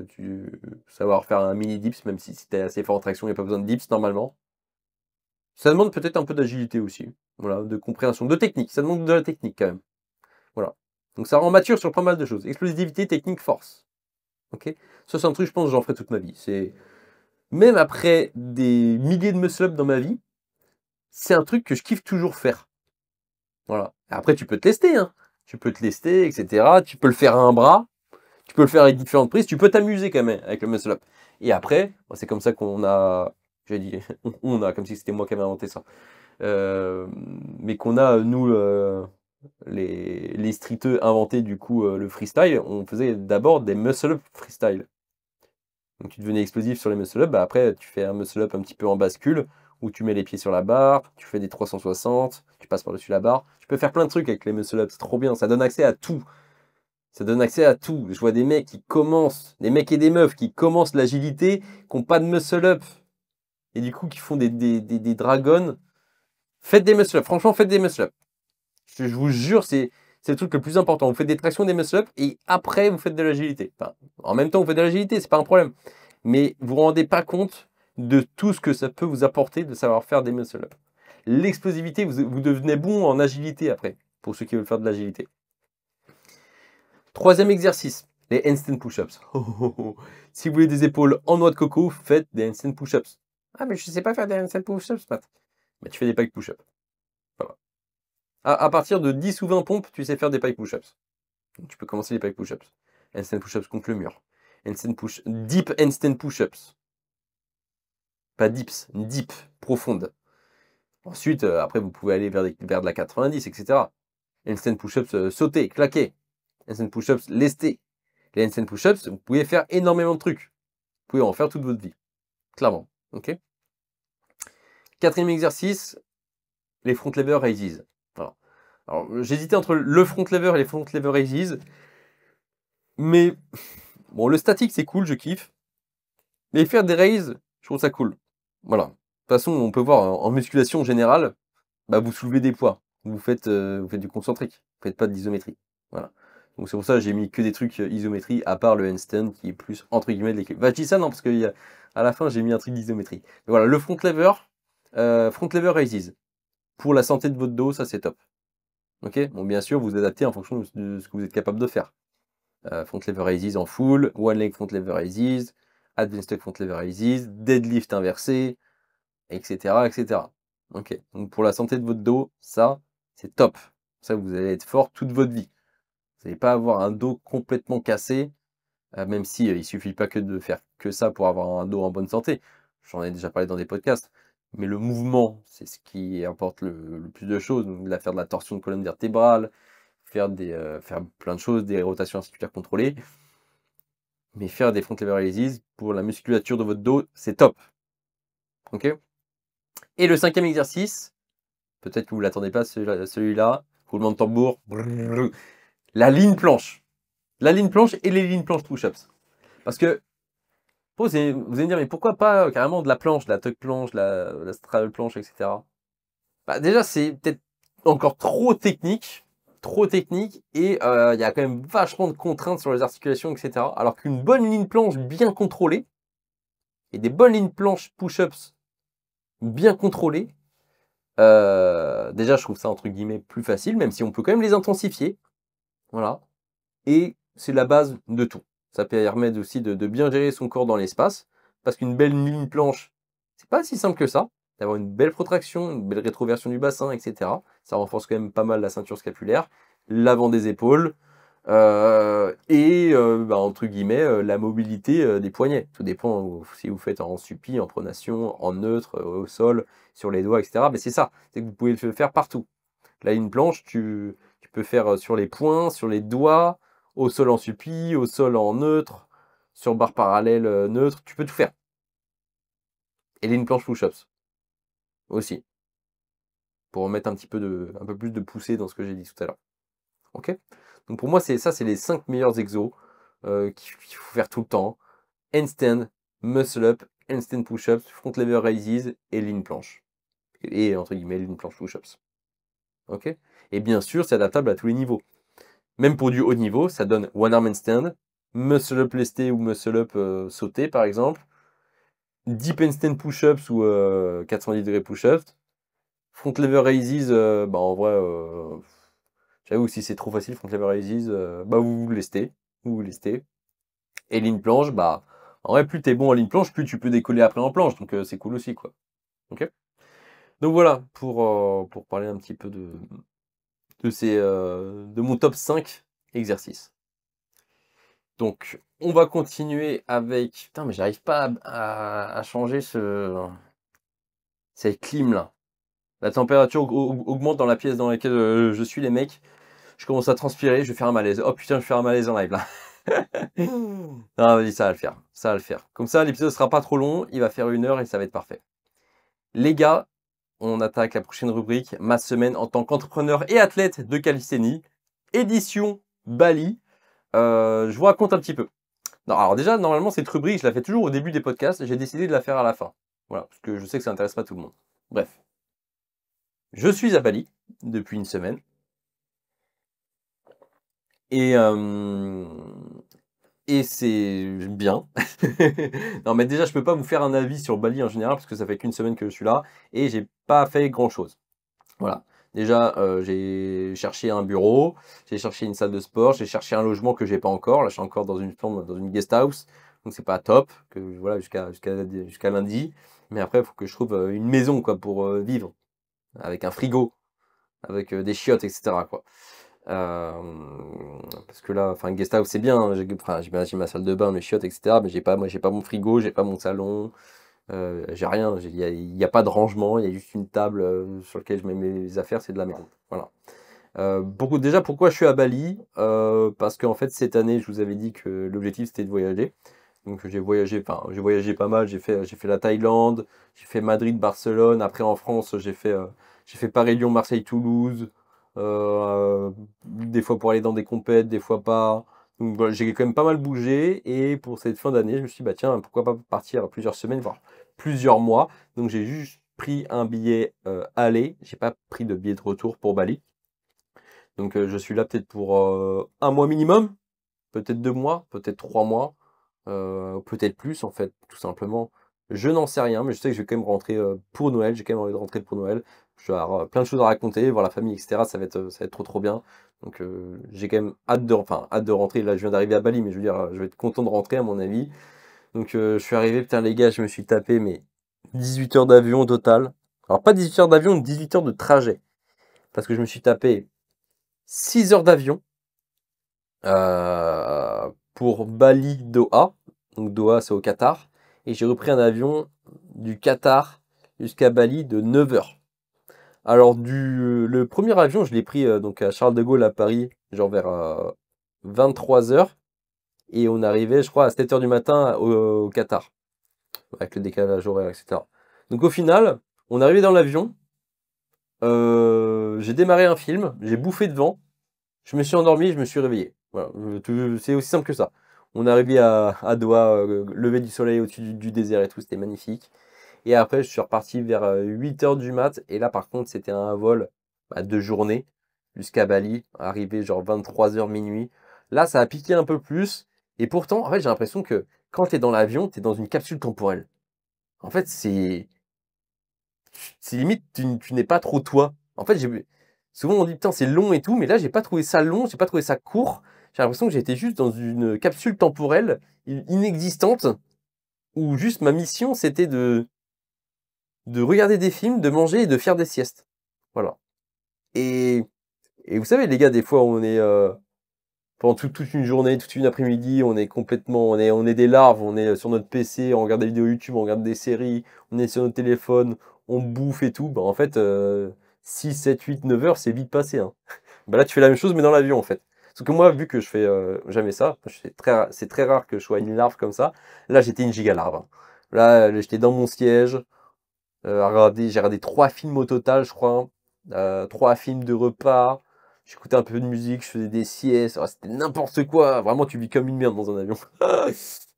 tu savoir faire un mini dips, même si t'es assez fort en traction, il n'y a pas besoin de dips normalement. Ça demande peut-être un peu d'agilité aussi. Voilà, de compréhension, de technique. Ça demande de la technique quand même. Voilà. Donc ça rend mature sur pas mal de choses. Explosivité, technique, force. Ok. Ça, c'est un truc, je pense, que j'en ferai toute ma vie. C'est même après des milliers de muscle-up dans ma vie, c'est un truc que je kiffe toujours faire. Voilà. Après, tu peux te tester, hein. Tu peux te tester, etc. Tu peux le faire à un bras. Tu peux le faire avec différentes prises. Tu peux t'amuser quand même avec le muscle-up. Et après, c'est comme ça qu'on a... J'ai dit, on a, comme si c'était moi qui avais inventé ça. Mais qu'on a, nous, les streeteux inventés du coup le freestyle, on faisait d'abord des muscle-up freestyle. Donc tu devenais explosif sur les muscle-up, bah après tu fais un muscle-up un petit peu en bascule, où tu mets les pieds sur la barre, tu fais des 360, tu passes par-dessus la barre. Tu peux faire plein de trucs avec les muscle-up, c'est trop bien, ça donne accès à tout. Ça donne accès à tout. Je vois des mecs qui commencent, des mecs et des meufs qui commencent l'agilité, qui n'ont pas de muscle-up, et du coup qui font des dragons. Faites des muscle-up, franchement faites des muscle-up. Je vous jure, c'est le truc le plus important. Vous faites des tractions, des muscle-up, et après, vous faites de l'agilité. Enfin, en même temps, vous faites de l'agilité, c'est pas un problème. Mais vous vous rendez pas compte de tout ce que ça peut vous apporter de savoir faire des muscle-up. L'explosivité, vous devenez bon en agilité après, pour ceux qui veulent faire de l'agilité. Troisième exercice, les handstand push-ups. Si vous voulez des épaules en noix de coco, faites des handstand push-ups. Ah, mais je sais pas faire des handstand push-ups, Matt. Mais tu fais des pike push-ups. Voilà. À partir de 10 ou 20 pompes, tu sais faire des pike push-ups. Donc, tu peux commencer les pike push-ups. Handstand push-ups contre le mur. Deep handstand push-ups. Pas dips, deep, profonde. Ensuite, après, vous pouvez aller vers de la 90, etc. Handstand push-ups sauter, claquer. Handstand push-ups lestés. Les handstand push-ups, vous pouvez faire énormément de trucs. Vous pouvez en faire toute votre vie. Clairement. Ok. Quatrième exercice, les front lever raises. Voilà. Alors, j'hésitais entre le front lever et les front lever raises. Mais bon, le statique, c'est cool, je kiffe. Mais faire des raises, je trouve ça cool. Voilà. De toute façon, on peut voir en musculation générale, bah, vous soulevez des poids. Vous faites du concentrique. Vous faites pas de l'isométrie. Voilà. Donc c'est pour ça que j'ai mis que des trucs isométrie, à part le handstand qui est plus entre guillemets de l'équilibre. Bah, je dis ça non, parce qu'à la fin, j'ai mis un truc d'isométrie. Voilà, le front lever raises. Pour la santé de votre dos, ça c'est top. Ok. Bon, bien sûr, vous adaptez en fonction de ce que vous êtes capable de faire. Front lever raises en full, one leg front lever raises, advanced front lever raises, deadlift inversé, etc., etc. Ok. Donc pour la santé de votre dos, ça, c'est top. Ça, vous allez être fort toute votre vie. Vous n'allez pas avoir un dos complètement cassé, même si il suffit pas que de faire que ça pour avoir un dos en bonne santé. J'en ai déjà parlé dans des podcasts. Mais le mouvement, c'est ce qui importe le plus de choses. Donc, faire de la torsion de colonne vertébrale, faire plein de choses, des rotations articulaires contrôlées. Mais faire des front lever raises pour la musculature de votre dos, c'est top. Ok. Et le cinquième exercice, peut-être que vous ne l'attendez pas celui-là, roulement de tambour, la ligne planche. La ligne planche et les lignes planches push-ups. Parce que vous allez me dire, mais pourquoi pas carrément de la planche, de la tuck planche, la straddle planche, etc. Bah, déjà, c'est peut-être encore trop technique, et il y a quand même vachement de contraintes sur les articulations, etc. Alors qu'une bonne ligne planche bien contrôlée, et des bonnes lignes planches push-ups bien contrôlées, déjà, je trouve ça entre guillemets plus facile, même si on peut quand même les intensifier. Voilà. Et c'est la base de tout. Ça permet aussi de bien gérer son corps dans l'espace, parce qu'une belle ligne planche, c'est pas si simple que ça. D'avoir une belle protraction, une belle rétroversion du bassin, etc. Ça renforce quand même pas mal la ceinture scapulaire, l'avant des épaules, entre guillemets, la mobilité des poignets. Tout dépend si vous faites en suppi, en pronation, en neutre, au sol, sur les doigts, etc. Mais c'est ça, c'est que vous pouvez le faire partout. La ligne planche, tu peux faire sur les poings, sur les doigts, au sol en suppi, au sol en neutre, sur barre parallèle neutre, tu peux tout faire. Et ligne planche push-ups aussi, pour remettre un peu plus de poussée dans ce que j'ai dit tout à l'heure. Ok. Donc pour moi, c'est les 5 meilleurs exos qu'il faut faire tout le temps. Handstand, muscle up, handstand push-ups, front lever raises et ligne planche. Et entre guillemets, ligne planche push-ups. Ok. Et bien sûr, c'est adaptable à tous les niveaux. Même pour du haut niveau, ça donne one arm handstand, muscle up lesté ou muscle up sauté par exemple, deep handstand push-ups ou 410 degrés push-ups, Front Lever Raises, bah en vrai, j'avoue si c'est trop facile, Front Lever Raises, bah vous vous lestez. Vous vous lestez. Et ligne planche, bah en vrai, plus t'es bon en ligne planche, plus tu peux décoller après en planche. Donc c'est cool aussi, quoi. Ok? Donc voilà, pour parler un petit peu de mon top 5 exercices. Donc, on va continuer avec. Putain, mais j'arrive pas à changer cette clim là. La température augmente dans la pièce dans laquelle je suis, les mecs. Je commence à transpirer, je vais faire un malaise. Oh putain, je vais faire un malaise en live là. Ah, vas-y, ça va le faire. Ça va le faire. Comme ça, l'épisode sera pas trop long. Il va faire 1 heure et ça va être parfait. Les gars, on attaque la prochaine rubrique. Ma semaine en tant qu'entrepreneur et athlète de calisthénie. Édition Bali. Je vous raconte un petit peu. Non, alors déjà, normalement, cette rubrique, je la fais toujours au début des podcasts. J'ai décidé de la faire à la fin. Voilà, parce que je sais que ça n'intéresse pas tout le monde. Bref. Je suis à Bali depuis une semaine. Et, et c'est bien. Non, mais déjà, je peux pas vous faire un avis sur Bali en général, parce que ça fait qu'une semaine que je suis là, et j'ai pas fait grand-chose. Voilà. Déjà, j'ai cherché un bureau, j'ai cherché une salle de sport, j'ai cherché un logement que j'ai pas encore. Là, je suis encore dans une forme, dans une guest house, donc c'est pas top, que voilà, jusqu'à lundi. Mais après, il faut que je trouve une maison quoi pour vivre, avec un frigo, avec des chiottes, etc. quoi. Parce que là, enfin, guest house c'est bien, hein, j'ai ma salle de bain, mes chiottes, etc. Mais j'ai pas mon frigo, j'ai pas mon salon. J'ai rien, il y a pas de rangement, il y a juste une table sur laquelle je mets mes affaires, c'est de la merde. Voilà. Déjà, pourquoi je suis à Bali? Parce qu'en fait, cette année, je vous avais dit que l'objectif c'était de voyager. Donc j'ai voyagé pas mal, j'ai fait la Thaïlande, j'ai fait Madrid, Barcelone. Après en France, j'ai fait Paris, Lyon, Marseille, Toulouse. Des fois pour aller dans des compètes, des fois pas. Donc voilà, j'ai quand même pas mal bougé. Et pour cette fin d'année, je me suis dit, bah tiens, pourquoi pas partir plusieurs semaines, voire plusieurs mois. Donc j'ai juste pris un billet aller, j'ai pas pris de billet de retour pour Bali. Donc je suis là peut-être pour 1 mois minimum, peut-être 2 mois, peut-être 3 mois, peut-être plus en fait, tout simplement. Je n'en sais rien, mais je sais que je vais quand même rentrer pour Noël. J'ai quand même envie de rentrer pour Noël. Je vais avoir plein de choses à raconter, voir la famille, etc. Ça va être trop trop bien. Donc j'ai quand même hâte de rentrer. Là, je viens d'arriver à Bali, mais je veux dire, je vais être content de rentrer à mon avis. Donc je suis arrivé, putain les gars, je me suis tapé mais 18 heures d'avion au total. Alors pas 18 heures d'avion, 18 heures de trajet. Parce que je me suis tapé 6 heures d'avion pour Bali Doha. Donc Doha c'est au Qatar. Et j'ai repris un avion du Qatar jusqu'à Bali de 9 heures. Alors le premier avion, je l'ai pris donc à Charles de Gaulle à Paris, genre vers 23 heures. Et on arrivait, je crois, à 7 heures du matin au Qatar. Avec le décalage horaire, etc. Donc au final, on est arrivé dans l'avion. J'ai démarré un film, j'ai bouffé devant. Je me suis endormi, je me suis réveillé. Voilà, c'est aussi simple que ça. On est arrivé à Doha, lever du soleil au-dessus du désert et tout, c'était magnifique. Et après, je suis reparti vers 8 heures du mat. Et là, par contre, c'était un vol de journée jusqu'à Bali, arrivé genre 23 heures minuit. Là, ça a piqué un peu plus. Et pourtant, en fait, j'ai l'impression que quand tu es dans l'avion, tu es dans une capsule temporelle. En fait, c'est limite, tu n'es pas trop toi. En fait, souvent on dit putain, c'est long et tout, mais là, j'ai pas trouvé ça long, j'ai pas trouvé ça court. J'ai l'impression que j'étais juste dans une capsule temporelle inexistante où juste ma mission c'était de regarder des films, de manger et de faire des siestes. Voilà. Et, et vous savez, les gars, des fois, on est pendant toute une journée, toute une après-midi, on est complètement, on est des larves, on est sur notre PC, on regarde des vidéos YouTube, on regarde des séries, on est sur notre téléphone, on bouffe et tout. Bah, en fait, 6, 7, 8, 9 heures, c'est vite passé. Hein. Bah, là, tu fais la même chose, mais dans l'avion, en fait. Parce que moi, vu que je fais jamais ça, c'est très rare que je sois une larve comme ça. Là, j'étais une giga larve. Hein. Là, j'étais dans mon siège, j'ai regardé 3 films au total, je crois. 3 films de repas. J'écoutais un peu de musique, je faisais des siestes. Oh, c'était n'importe quoi. Vraiment, tu vis comme une merde dans un avion.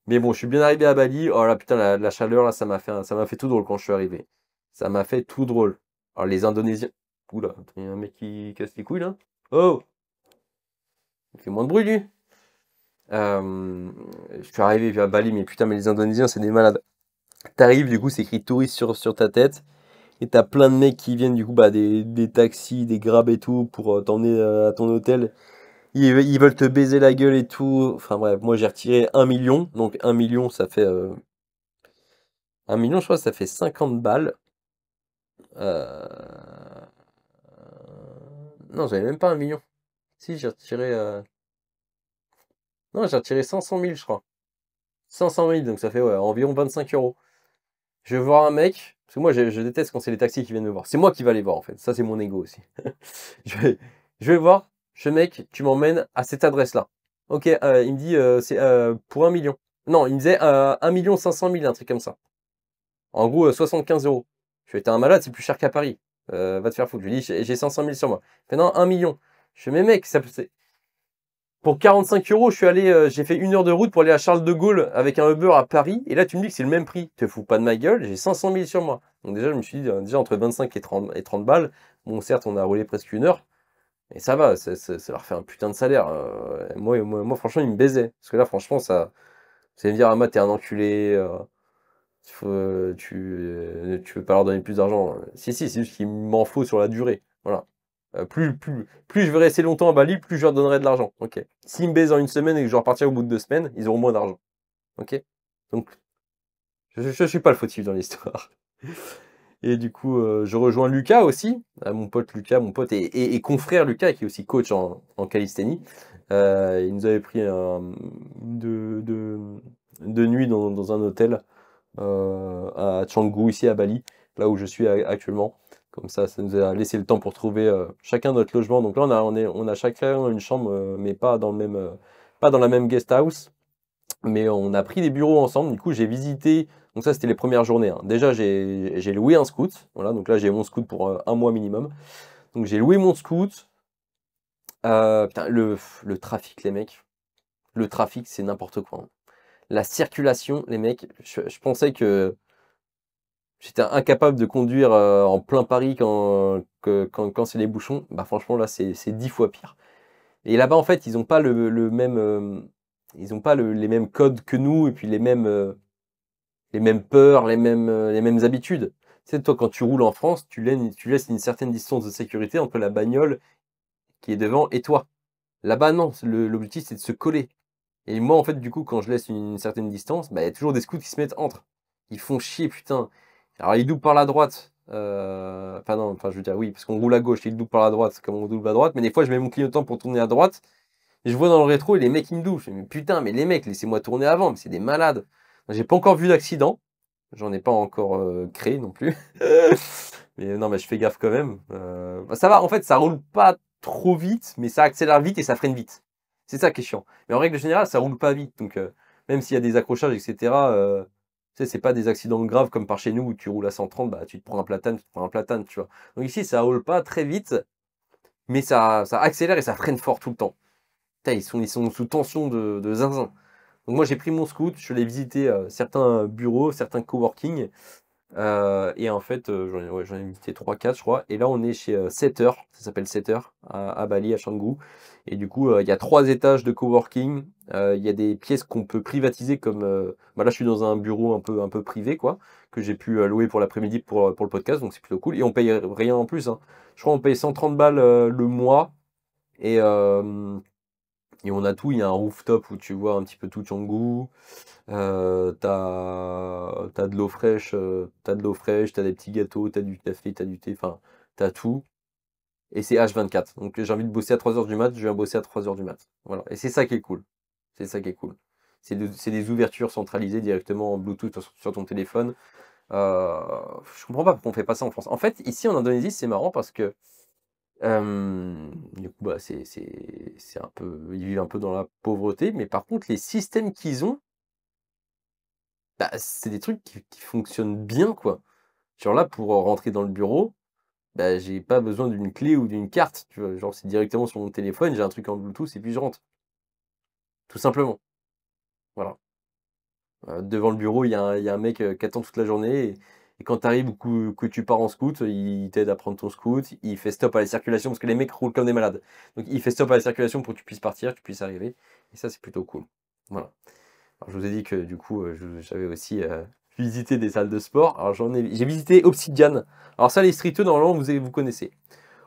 Mais bon, je suis bien arrivé à Bali. Oh là, putain, la chaleur, là, ça m'a fait tout drôle quand je suis arrivé. Ça m'a fait tout drôle. Alors, les Indonésiens. Oula, il y a un mec qui casse les couilles là. Oh, il fait moins de bruit lui. Je suis arrivé à Bali, mais putain, mais les Indonésiens, c'est des malades. T'arrives, du coup, c'est écrit touriste sur ta tête. Et t'as plein de mecs qui viennent du coup, bah, des taxis, des grabs et tout, pour t'emmener à ton hôtel. Ils veulent te baiser la gueule et tout. Enfin bref, moi j'ai retiré 1 million. Donc 1 million, ça fait... 1 million, je crois, ça fait 50 balles. Euh, Non, j'avais même pas 1 million. Si, j'ai retiré... Non, j'ai retiré 500 000, je crois. 500 000, donc ça fait ouais, environ 25 euros. Je vais voir un mec, parce que moi je déteste quand c'est les taxis qui viennent me voir. C'est moi qui vais aller voir en fait, ça c'est mon ego aussi. Je vais, je vais voir, ce mec, tu m'emmènes à cette adresse-là. Ok, il me dit c'est pour 1 million. Non, il me disait 1 500 000, un truc comme ça. En gros, 75 euros. Je fais, t'es un malade, c'est plus cher qu'à Paris. Va te faire foutre. Je lui dis, j'ai 500 000 sur moi. Il fait, non, 1 million. Je fais, mais mec, pour 45 euros, je suis allé, j'ai fait 1 heure de route pour aller à Charles de Gaulle avec un Uber à Paris. Et là, tu me dis que c'est le même prix. Te fous pas de ma gueule, j'ai 500 000 sur moi. Donc déjà, je me suis dit, déjà entre 25 et 30 balles. Bon, certes, on a roulé presque 1 heure. Et ça va, ça leur fait un putain de salaire. Moi, franchement, ils me baisaient. Parce que là, franchement, c'est me dire, ah, moi, t'es un enculé. Tu veux pas leur donner plus d'argent. Si, si, c'est juste qu'il m'en faut sur la durée. Voilà. Plus je vais rester longtemps à Bali, plus je leur donnerai de l'argent. Ok. S'ils me baisent en 1 semaine et que je repartir au bout de 2 semaines, ils auront moins d'argent. Ok. Donc, je suis pas le fautif dans l'histoire. Et du coup, je rejoins Lucas aussi, mon pote Lucas, mon pote et confrère Lucas, qui est aussi coach en calisthénie. Il nous avait pris de nuit dans un hôtel à Canggu, ici à Bali, là où je suis actuellement. Comme ça nous a laissé le temps pour trouver chacun notre logement. Donc là, on a chacun une chambre, mais pas dans le même, pas dans la même guest house. Mais on a pris des bureaux ensemble. Du coup, j'ai visité. Donc ça, c'était les premières journées, hein. Déjà, j'ai loué un scoot. Voilà, donc là, j'ai mon scoot pour 1 mois minimum. Donc j'ai loué mon scoot. Putain, le trafic, les mecs. Le trafic, c'est n'importe quoi, hein. La circulation, les mecs, je pensais que j'étais incapable de conduire en plein Paris quand c'est les bouchons. Bah franchement, là, c'est 10 fois pire. Et là-bas, en fait, ils n'ont pas le même, ils ont pas les mêmes codes que nous, et puis les mêmes peurs, les mêmes habitudes. Tu sais, toi, quand tu roules en France, tu laisses une certaine distance de sécurité entre la bagnole qui est devant et toi. Là-bas, non, l'objectif, c'est de se coller. Et moi, en fait, du coup, quand je laisse une certaine distance, bah, il y a toujours des scouts qui se mettent entre. Ils font chier, putain. Alors, ils doublent par la droite. Enfin, non, enfin, je veux dire, oui, parce qu'on roule à gauche, ils doublent par la droite, comme on double à droite. Mais des fois, je mets mon clignotant pour tourner à droite. Et je vois dans le rétro, et les mecs, ils me doublent. Je me dis, mais putain, mais les mecs, laissez-moi tourner avant. Mais c'est des malades. J'ai pas encore vu d'accident. J'en ai pas encore créé non plus. Mais non, mais je fais gaffe quand même. Bah, ça va, en fait, ça roule pas trop vite, mais ça accélère vite et ça freine vite. C'est ça qui est chiant. Mais en règle générale, ça roule pas vite. Donc, même s'il y a des accrochages, etc., tu sais, c'est pas des accidents graves comme par chez nous où tu roules à 130, bah, tu te prends un platane, tu te prends un platane, tu vois. Donc ici, ça roule pas très vite, mais ça accélère et ça freine fort tout le temps. Putain, ils sont sous tension de zinzin. Donc moi, j'ai pris mon scoot, je l'ai visité certains bureaux, certains coworking. Et en fait, j'en ai visité 3-4, je crois. Et là, on est chez Setter, ça s'appelle Setter, à Bali, à Canggu. Et du coup, il y a 3 étages de coworking. Il y a des pièces qu'on peut privatiser comme... bah là, je suis dans un bureau un peu privé, quoi, que j'ai pu louer pour l'après-midi pour le podcast, donc c'est plutôt cool. Et on paye rien en plus, hein. Je crois qu'on paye 130 balles le mois. Et, euh, et on a tout. Il y a un rooftop où tu vois un petit peu tout Canggu. T'as de l'eau fraîche, t'as des petits gâteaux, t'as du café, t'as du thé, enfin, t'as tout. Et c'est H24. Donc j'ai envie de bosser à 3 heures du mat, je viens bosser à 3 heures du mat. Voilà. Et c'est ça qui est cool. C'est ça qui est cool. C'est des ouvertures centralisées directement en Bluetooth sur ton téléphone. Je comprends pas pourquoi on fait pas ça en France. En fait, ici en Indonésie, c'est marrant parce que du coup, bah, c'est un peu, ils vivent un peu dans la pauvreté, mais par contre, les systèmes qu'ils ont, bah, c'est des trucs qui fonctionnent bien, quoi. Genre là, pour rentrer dans le bureau, bah, j'ai pas besoin d'une clé ou d'une carte, tu vois. Genre, c'est directement sur mon téléphone, j'ai un truc en Bluetooth et puis je rentre. Tout simplement. Voilà. Devant le bureau, il y a un mec qui attend toute la journée. Et quand tu arrives ou que tu pars en scoot, il t'aide à prendre ton scoot. Il fait stop à la circulation parce que les mecs roulent comme des malades. Donc, il fait stop à la circulation pour que tu puisses partir, que tu puisses arriver. Et ça, c'est plutôt cool. Voilà. Alors, je vous ai dit que du coup, j'avais aussi visiter des salles de sport. Alors j'ai visité Obsidian. Alors ça, les streeteux, normalement, vous connaissez.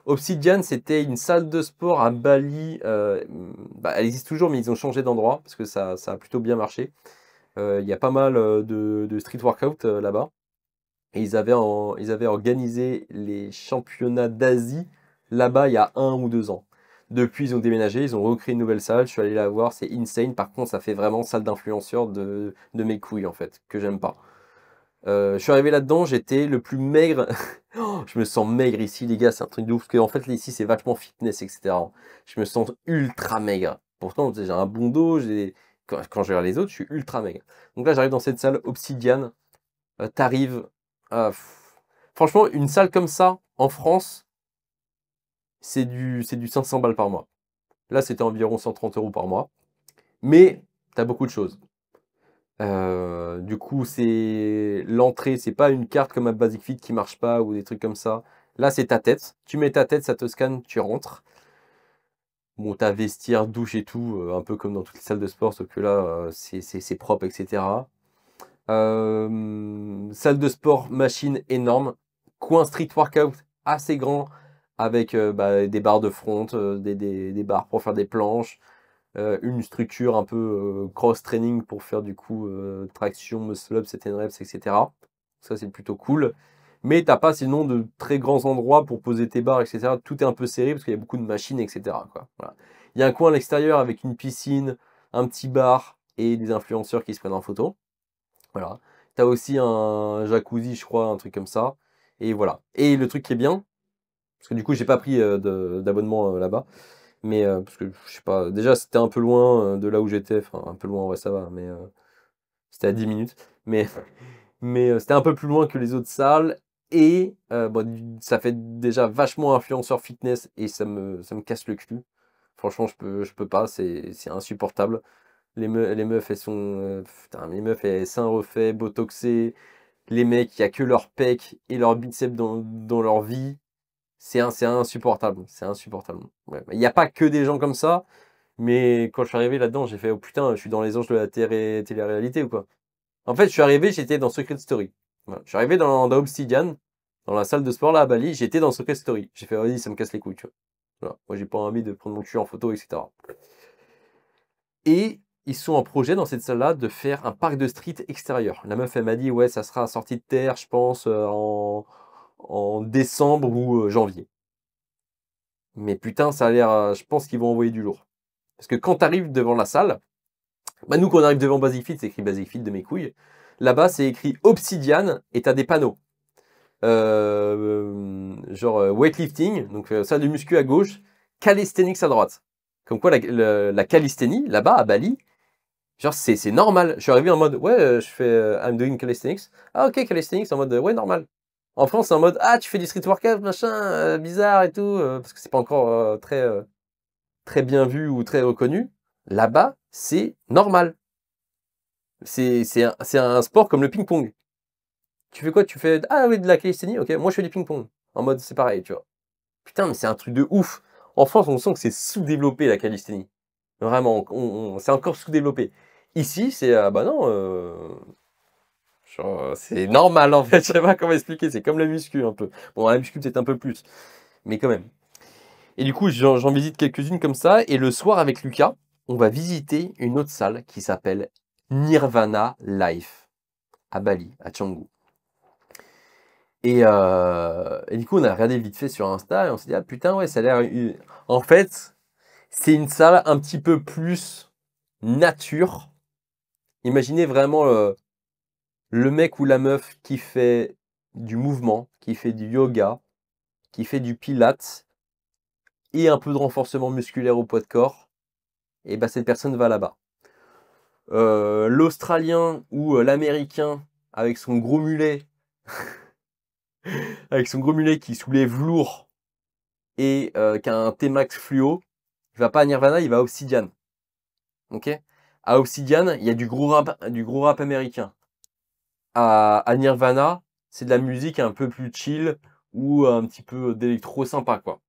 Obsidian, c'était une salle de sport à Bali. Elle existe toujours, mais ils ont changé d'endroit parce que ça a plutôt bien marché. Il y a pas mal de street workout là-bas. Et ils avaient organisé les championnats d'Asie là-bas il y a 1 ou 2 ans. Depuis, ils ont déménagé, ils ont recréé une nouvelle salle. Je suis allé la voir, c'est insane. Par contre, ça fait vraiment salle d'influenceur de mes couilles, en fait, que j'aime pas. Je suis arrivé là-dedans, j'étais le plus maigre. Oh, je me sens maigre ici, les gars, c'est un truc de ouf. Parce qu'en fait, ici, c'est vachement fitness, etc. Je me sens ultra maigre. Pourtant, j'ai un bon dos, quand je regarde les autres, je suis ultra maigre. Donc là, j'arrive dans cette salle Obsidian. T'arrives. Franchement, une salle comme ça, en France, c'est du 500 balles par mois. Là, c'était environ 130 € par mois. Mais t'as beaucoup de choses. Du coup, c'est l'entrée, c'est pas une carte comme à Basic Fit qui marche pas ou des trucs comme ça. Là, c'est ta tête. Tu mets ta tête, ça te scanne, tu rentres. Bon, t'as vestiaire, douche et tout, un peu comme dans toutes les salles de sport, sauf que là, c'est propre, etc. Salle de sport, machine énorme. Coin street workout assez grand avec des barres de front, des barres pour faire des planches. Une structure un peu cross-training pour faire du coup traction, muscle-up, set and reps, etc. Ça, c'est plutôt cool. Mais t'as pas sinon de très grands endroits pour poser tes barres, etc. Tout est un peu serré parce qu'il y a beaucoup de machines, etc. Quoi. Voilà. Il y a un coin à l'extérieur avec une piscine, un petit bar et des influenceurs qui se prennent en photo. Voilà. T'as aussi un jacuzzi, je crois, un truc comme ça. Et voilà. Et le truc qui est bien, parce que du coup, j'ai pas pris d'abonnement là-bas. Mais parce que je sais pas, déjà c'était un peu loin de là où j'étais, enfin un peu loin, ouais ça va, mais c'était à 10 minutes. Mais, c'était un peu plus loin que les autres salles. Et ça fait déjà vachement influenceur fitness et ça me casse le cul. Franchement, je peux pas, c'est insupportable. Les meufs, elles sont. Putain, les meufs, elles seins refaits, botoxés. Les mecs, il y a que leurs pecs et leurs biceps dans leur vie. C'est insupportable. C'est insupportable. Ouais. Il n'y a pas que des gens comme ça. Mais quand je suis arrivé là-dedans, j'ai fait oh putain, je suis dans les anges de la télé-réalité ou quoi. En fait, je suis arrivé, j'étais dans Secret Story. Voilà. Je suis arrivé dans Obsidian, dans la salle de sport là à Bali, j'étais dans Secret Story. J'ai fait vas-y, ça me casse les couilles, tu vois. Voilà. Moi, j'ai pas envie de prendre mon cul en photo, etc. Et ils sont en projet dans cette salle-là de faire un parc de street extérieur. La meuf, elle m'a dit ouais, ça sera sorti de terre, je pense, en décembre ou janvier. Mais putain, ça a l'air. Je pense qu'ils vont envoyer du lourd. Parce que quand tu arrives devant la salle, nous, quand on arrive devant Basic Fit, c'est écrit Basic Fit de mes couilles. Là-bas, c'est écrit Obsidian et tu as des panneaux. Genre weightlifting, donc salle de muscu à gauche, calisthenics à droite. Comme quoi, la calisthénie, là-bas, à Bali, genre, c'est normal. Je suis arrivé en mode, ouais, je fais I'm doing calisthenics. Ah, ok, calisthenics, en mode, ouais, normal. En France, c'est en mode, ah, tu fais du street workout, machin, bizarre et tout, parce que c'est pas encore très bien vu ou très reconnu. Là-bas, c'est normal. C'est un sport comme le ping-pong. Tu fais quoi? Tu fais, ah oui, de la calisthénie, ok, moi je fais du ping-pong. En mode, c'est pareil, tu vois. Putain, mais c'est un truc de ouf. En France, on sent que c'est sous-développé la calisthénie. Vraiment, c'est encore sous-développé. Ici, c'est, bah non, genre, c'est normal en fait, je sais pas comment expliquer, c'est comme la muscu un peu. Bon, la muscu peut-être un peu plus, mais quand même. Et du coup, j'en visite quelques-unes comme ça, et le soir avec Lucas, on va visiter une autre salle qui s'appelle Nirvana Life, à Bali, à Canggu. Et du coup, on a regardé vite fait sur Insta, et on s'est dit, ah putain, ouais, ça a l'air... En fait, c'est une salle un petit peu plus nature. Imaginez vraiment le mec ou la meuf qui fait du mouvement, qui fait du yoga, qui fait du pilates et un peu de renforcement musculaire au poids de corps, et bah cette personne va là-bas. L'Australien ou l'Américain avec son gros mulet, qui soulève lourd et qui a un T-Max fluo, il va pas à Nirvana, il va à Obsidian. Ok? À Obsidian, il y a du gros rap américain. À Nirvana, c'est de la musique un peu plus chill ou un petit peu d'électro sympa, quoi.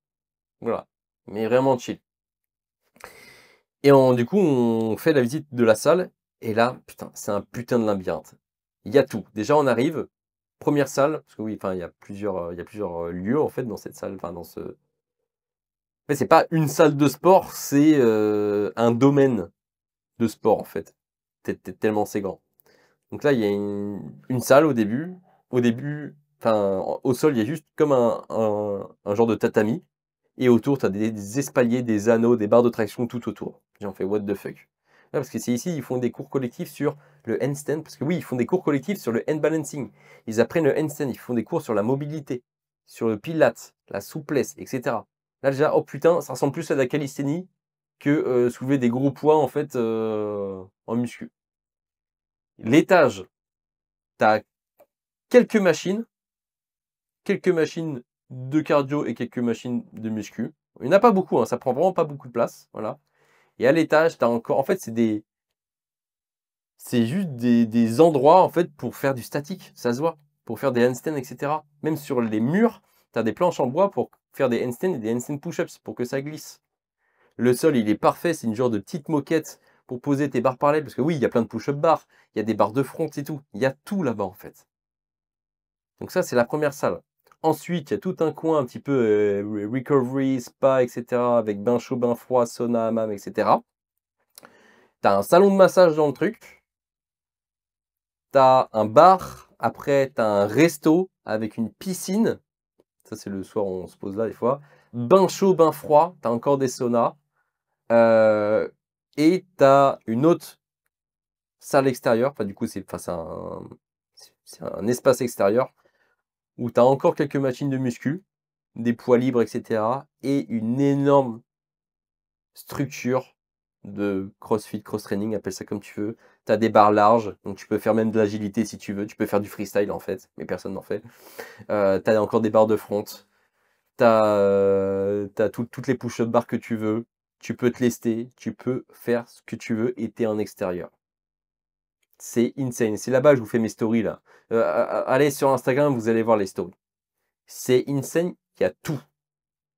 Voilà. Mais vraiment chill. Et du coup, on fait la visite de la salle. Et là, putain, c'est un putain de labyrinthe. Il y a tout. Déjà, on arrive, première salle, parce que oui, enfin, il y a plusieurs lieux, en fait, dans cette salle, enfin, dans ce... En fait, c'est pas une salle de sport, c'est un domaine de sport, en fait. Tellement c'est grand. Donc là, il y a une salle au début. Au début, enfin, au sol, il y a juste comme un genre de tatami. Et autour, tu as des espaliers, des anneaux, des barres de traction tout autour. J'en fais what the fuck. Ouais, parce que c'est ici, ils font des cours collectifs sur le handstand. Parce que oui, ils font des cours collectifs sur le hand balancing. Ils apprennent le handstand, ils font des cours sur la mobilité, sur le pilate, la souplesse, etc. Là déjà, oh putain, ça ressemble plus à de la calisthénie que soulever des gros poids en fait en muscu. L'étage, tu as quelques machines de cardio et quelques machines de muscu. Il n'y en a pas beaucoup, hein, ça prend vraiment pas beaucoup de place. Voilà. Et à l'étage, tu as encore. En fait, c'est juste des endroits en fait pour faire du statique, ça se voit. Pour faire des handstands, etc. Même sur les murs, tu as des planches en bois pour faire des handstands et des handstand push-ups pour que ça glisse. Le sol, il est parfait, c'est une genre de petite moquette pour poser tes barres parallèles. Parce que oui, il y a plein de push-up bars, il y a des barres de front et tout. Il y a tout là-bas en fait. Donc ça, c'est la première salle. Ensuite, il y a tout un coin un petit peu recovery, spa, etc. Avec bain chaud, bain froid, sauna, hammam, etc. Tu as un salon de massage dans le truc. Tu as un bar. Après, tu as un resto avec une piscine. Ça, c'est le soir, on se pose là des fois. Bain chaud, bain froid. Tu as encore des saunas. Et tu as une autre salle extérieure. Enfin, du coup, c'est un espace extérieur où tu as encore quelques machines de muscu, des poids libres, etc. Et une énorme structure de CrossFit, cross-training, appelle ça comme tu veux. Tu as des barres larges, donc tu peux faire même de l'agilité si tu veux. Tu peux faire du freestyle en fait, mais personne n'en fait. Tu as encore des barres de front. Tu as toutes les push-up bars que tu veux. Tu peux te lester, tu peux faire ce que tu veux et tu es en extérieur. C'est insane. C'est là-bas que je vous fais mes stories là. Allez sur Instagram, vous allez voir les stories. C'est insane, il y a tout.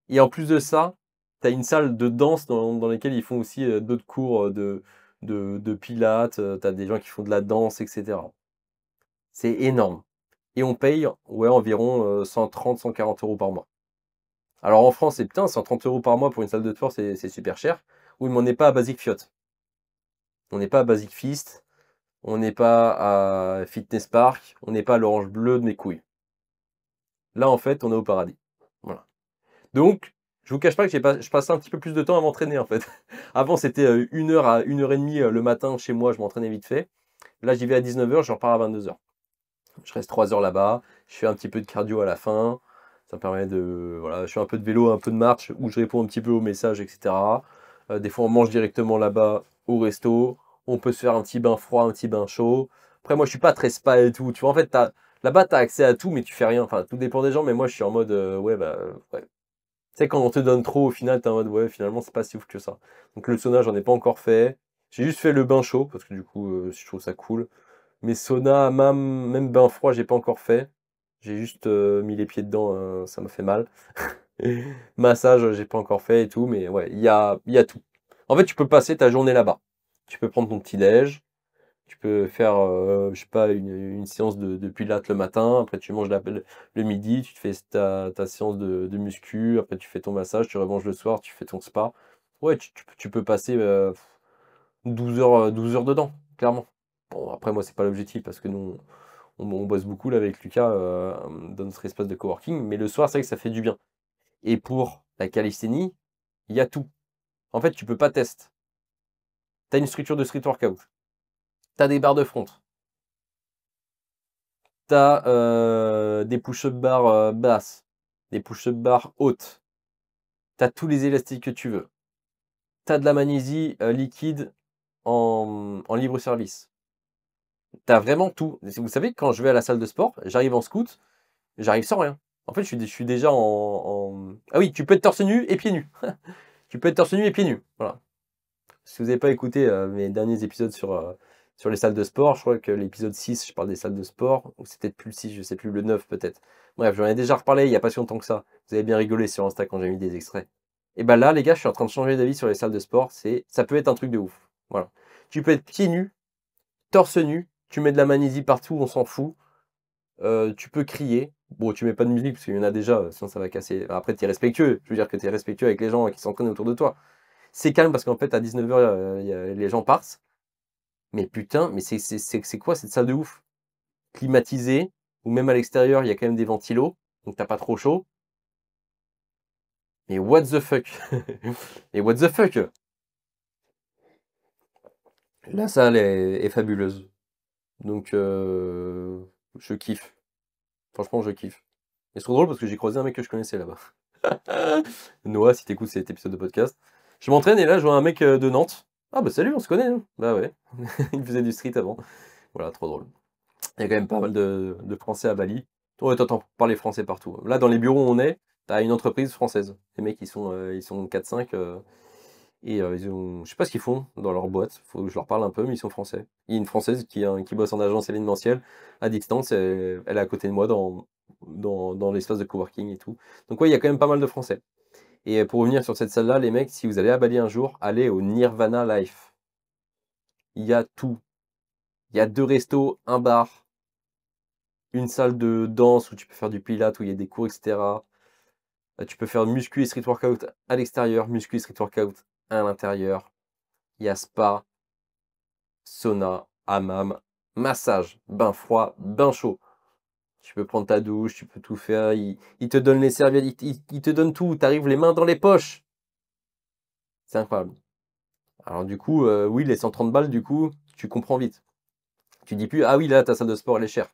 Et en plus de ça, tu as une salle de danse dans laquelle ils font aussi d'autres cours de pilates. Tu as des gens qui font de la danse, etc. C'est énorme. Et on paye ouais, environ 130, 140 euros par mois. Alors en France, c'est putain, 130 euros par mois pour une salle de sport, c'est super cher. Oui, mais on n'est pas à Basic Fiat. On n'est pas à Basic Fist. On n'est pas à Fitness Park. On n'est pas à l'orange bleu de mes couilles. Là, en fait, on est au paradis. Voilà. Donc, je vous cache pas que je passais un petit peu plus de temps à m'entraîner en fait. Avant, c'était 1 heure à 1 heure et demie le matin chez moi, je m'entraînais vite fait. Là, j'y vais à 19 h, je repars à 22 h. Je reste 3 heures là-bas, je fais un petit peu de cardio à la fin. Ça me permet de. Voilà, je fais un peu de vélo, un peu de marche, où je réponds un petit peu aux messages, etc. Des fois, on mange directement là-bas au resto. On peut se faire un petit bain froid, un petit bain chaud. Après, moi, je suis pas très spa et tout. Tu vois, en fait, là-bas, tu as accès à tout, mais tu fais rien. Enfin, tout dépend des gens, mais moi, je suis en mode, ouais, bah, ouais. Tu sais, quand on te donne trop, au final, t'es en mode, ouais, finalement, c'est pas si ouf que ça. Donc, le sauna, j'en ai pas encore fait. J'ai juste fait le bain chaud, parce que du coup, je trouve ça cool. Mais sauna, hammam, même bain froid, j'ai pas encore fait. J'ai juste mis les pieds dedans, ça m'a fait mal. Massage, j'ai pas encore fait et tout, mais ouais, il y a tout. En fait, tu peux passer ta journée là-bas. Tu peux prendre ton petit-déj, tu peux faire, je sais pas, une séance de pilates le matin, après tu manges le midi, tu te fais ta séance de muscu, après tu fais ton massage, tu remanges le soir, tu fais ton spa. Ouais, tu peux passer 12 heures, 12 heures dedans, clairement. Bon, après, moi, c'est pas l'objectif parce que nous, on bosse beaucoup là avec Lucas dans notre espace de coworking, mais le soir, c'est vrai que ça fait du bien. Et pour la calisthénie, il y a tout. En fait, tu peux pas tester. Tu as une structure de street workout, tu as des barres de front, tu as des push-up bars basses, des push-up bars hautes, tu as tous les élastiques que tu veux, tu as de la magnésie liquide en libre service. Tu as vraiment tout. Vous savez, quand je vais à la salle de sport, j'arrive en scout, j'arrive sans rien. En fait, je suis déjà Ah oui, tu peux être torse nu et pieds nus. Tu peux être torse nu et pieds nus. Voilà. Si vous n'avez pas écouté mes derniers épisodes sur les salles de sport, je crois que l'épisode 6, je parle des salles de sport, ou c'est peut-être plus le 6, je sais plus, le 9 peut-être. Bref, j'en ai déjà reparlé il n'y a pas si longtemps que ça. Vous avez bien rigolé sur Insta quand j'ai mis des extraits. Et ben là, les gars, je suis en train de changer d'avis sur les salles de sport. Ça peut être un truc de ouf. Voilà. Tu peux être pieds nus, torse nu Tu mets de la magnésie partout, on s'en fout. Tu peux crier. Bon, tu mets pas de musique parce qu'il y en a déjà, sinon ça va casser. Après, tu es respectueux. Je veux dire que tu es respectueux avec les gens qui s'en connaissent autour de toi. C'est calme parce qu'en fait, à 19h, les gens partent. Mais putain, mais c'est quoi cette salle de ouf? Climatisée, ou même à l'extérieur, il y a quand même des ventilos, donc t'as pas trop chaud. Mais what the fuck? Et what the fuck? La salle est fabuleuse. Donc, je kiffe. Franchement, je kiffe. Et c'est trop drôle parce que j'ai croisé un mec que je connaissais là-bas. Noah, si t'écoutes cet épisode de podcast. Je m'entraîne et là, je vois un mec de Nantes. Ah bah salut, on se connaît, hein. Bah ouais. Il faisait du street avant. Voilà, trop drôle. Il y a quand même pas mal de Français à Bali. Ouais, t'entends parler français partout. Là, dans les bureaux où on est, t'as une entreprise française. Les mecs, ils sont 4-5 et ils ont, je sais pas ce qu'ils font dans leur boîte. Faut que je leur parle un peu, mais ils sont français. Il y a une française qui bosse en agence événementielle à distance. Elle est à côté de moi dans l'espace de coworking et tout. Donc ouais, il y a quand même pas mal de Français. Et pour revenir sur cette salle-là, les mecs, si vous allez à Bali un jour, allez au Nirvana Life. Il y a tout. Il y a 2 restos, un bar, une salle de danse où tu peux faire du pilates, où il y a des cours, etc. Tu peux faire muscu et street workout à l'extérieur, muscu et street workout à l'intérieur. Il y a spa, sauna, hammam, massage, bain froid, bain chaud. Tu peux prendre ta douche, tu peux tout faire. Il te donne les serviettes, il te donne tout. Tu arrives les mains dans les poches. C'est incroyable. Alors du coup, oui, les 130 balles, du coup, tu comprends vite. Tu dis plus, ah oui, là, ta salle de sport, elle est chère.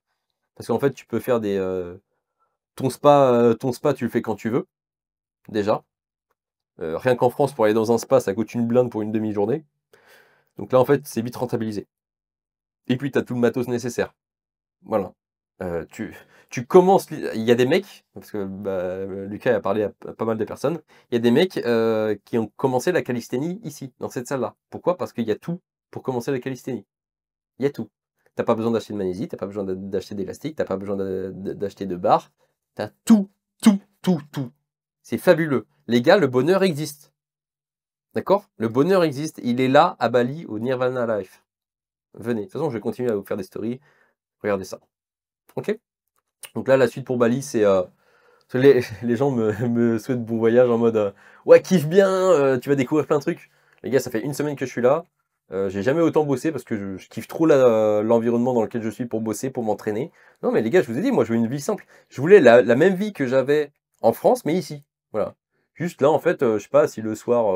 Parce qu'en fait, tu peux faire ton spa, tu le fais quand tu veux, déjà. Rien qu'en France, pour aller dans un spa, ça coûte une blinde pour une demi-journée. Donc là, en fait, c'est vite rentabilisé. Et puis, tu as tout le matos nécessaire. Voilà. Tu commences. Il y a des mecs, parce que bah, Lucas a parlé à pas mal de personnes. Il y a des mecs qui ont commencé la calisthénie ici, dans cette salle-là. Pourquoi? Parce qu'il y a tout pour commencer la calisthénie. Il y a tout. T'as pas besoin d'acheter de magnésie, t'as pas besoin d'acheter d'élastique, t'as pas besoin d'acheter de barres. T'as tout, tout, tout, tout. C'est fabuleux. Les gars, le bonheur existe. D'accord? Le bonheur existe. Il est là, à Bali, au Nirvana Life. Venez. De toute façon, je vais continuer à vous faire des stories. Regardez ça. Ok? Donc là, la suite pour Bali, c'est... les gens me souhaitent bon voyage en mode ouais, kiffe bien, tu vas découvrir plein de trucs. Les gars, ça fait une semaine que je suis là. J'ai jamais autant bossé parce que je kiffe trop l'environnement dans lequel je suis pour bosser, pour m'entraîner. Non, mais les gars, je vous ai dit, moi, je veux une vie simple. Je voulais la même vie que j'avais en France, mais ici. Voilà. Juste là, en fait, je sais pas si le soir,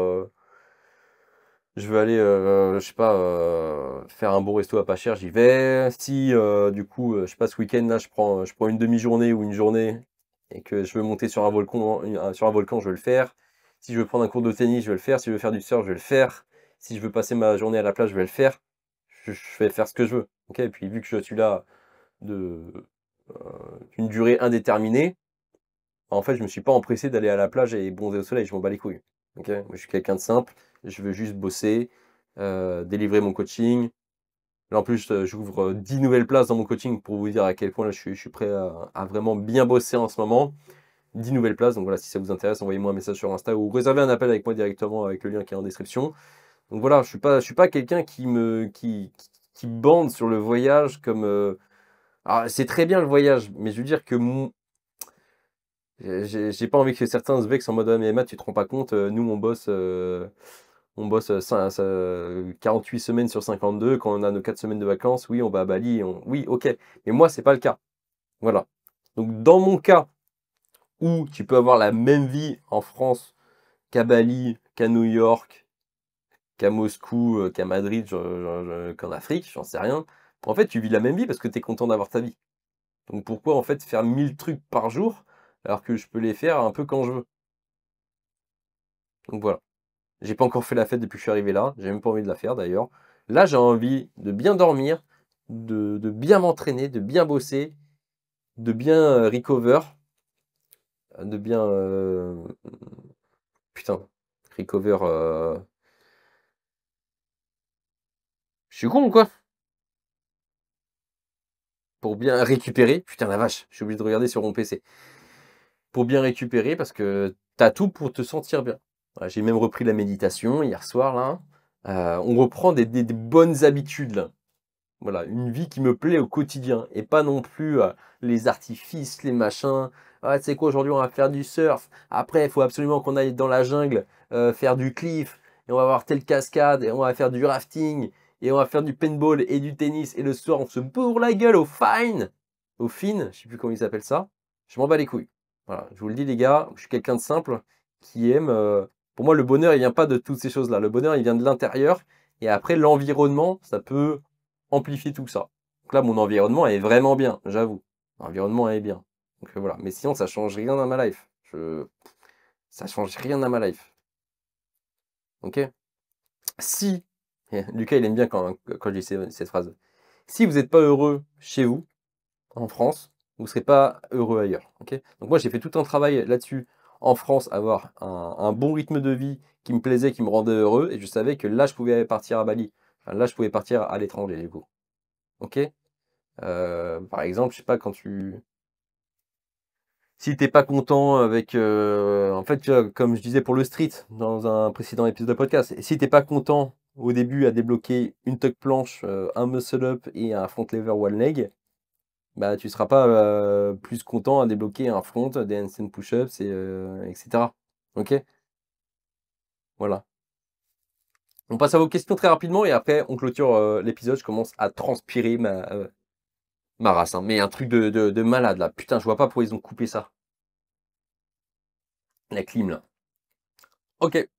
je veux aller, je sais pas, faire un bon resto à pas cher, j'y vais. Si, du coup, je sais pas, ce week-end là, je prends une demi-journée ou une journée et que je veux monter sur un volcan, je vais le faire. Si je veux prendre un cours de tennis, je vais le faire. Si je veux faire du surf, je vais le faire. Si je veux passer ma journée à la plage, je vais le faire. Je vais faire ce que je veux. Ok? Et puis vu que je suis là de une durée indéterminée, en fait, je me suis pas empressé d'aller à la plage et bronzer au soleil. Je m'en bats les couilles. Ok? Moi, je suis quelqu'un de simple. Je veux juste bosser, délivrer mon coaching. Là, en plus, j'ouvre 10 nouvelles places dans mon coaching pour vous dire à quel point là, je suis prêt à vraiment bien bosser en ce moment. 10 nouvelles places. Donc voilà, si ça vous intéresse, envoyez-moi un message sur Insta ou réservez un appel avec moi directement avec le lien qui est en description. Donc voilà, je suis pas quelqu'un qui bande sur le voyage comme. Alors, c'est très bien le voyage, mais je veux dire que j'ai pas envie que certains se vexent en mode ah, mais Matt, tu te rends pas compte, nous on bosse 48 semaines sur 52, quand on a nos 4 semaines de vacances, oui, on va à Bali, oui, ok. Mais moi, c'est pas le cas. Voilà. Donc dans mon cas, où tu peux avoir la même vie en France qu'à Bali, qu'à New York, qu'à Moscou, qu'à Madrid, qu'en Afrique, j'en sais rien. En fait, tu vis la même vie parce que tu es content d'avoir ta vie. Donc pourquoi en fait faire 1000 trucs par jour alors que je peux les faire un peu quand je veux? Donc voilà. J'ai pas encore fait la fête depuis que je suis arrivé là, j'ai même pas envie de la faire d'ailleurs. Là, j'ai envie de bien dormir, de bien m'entraîner, de bien bosser, de bien recover, de bien putain, recover. Je suis con ou quoi? Pour bien récupérer. Putain la vache, je suis obligé de regarder sur mon PC. Pour bien récupérer parce que t'as tout pour te sentir bien. Voilà, j'ai même repris la méditation hier soir là. On reprend des bonnes habitudes là. Voilà, une vie qui me plaît au quotidien et pas non plus les artifices, les machins. Ah, tu sais quoi, aujourd'hui on va faire du surf. Après, il faut absolument qu'on aille dans la jungle faire du cliff et on va voir telle cascade et on va faire du rafting et on va faire du paintball et du tennis et le soir on se bourre la gueule au fine, je sais plus comment ils appellent ça. Je m'en bats les couilles. Voilà, je vous le dis les gars, je suis quelqu'un de simple qui aime. Pour moi, le bonheur il vient pas de toutes ces choses-là. Le bonheur il vient de l'intérieur et après l'environnement, ça peut amplifier tout ça. Donc là, mon environnement est vraiment bien, j'avoue. L'environnement est bien. Donc voilà. Mais sinon, ça change rien à ma life. Ça change rien à ma life. Ok? Si, Lucas, il aime bien quand je dis cette phrase. Si vous n'êtes pas heureux chez vous, en France, vous ne serez pas heureux ailleurs. Ok? Donc moi, j'ai fait tout un travail là-dessus en France, avoir un bon rythme de vie qui me plaisait, qui me rendait heureux, et je savais que là, je pouvais partir à Bali. Enfin, là, je pouvais partir à l'étranger, du coup. Ok? Par exemple, je sais pas, si t'es pas content avec, en fait, tu vois, comme je disais pour le street dans un précédent épisode de podcast, si t'es pas content au début à débloquer une tuck planche, un muscle up et un front lever one leg, bah tu seras pas plus content à débloquer un front, des handstand push-ups et etc. Ok? Voilà. On passe à vos questions très rapidement et après on clôture l'épisode. Je commence à transpirer ma race, hein. Mais un truc de malade là. Putain, je vois pas pourquoi ils ont coupé ça. La clim là. Ok.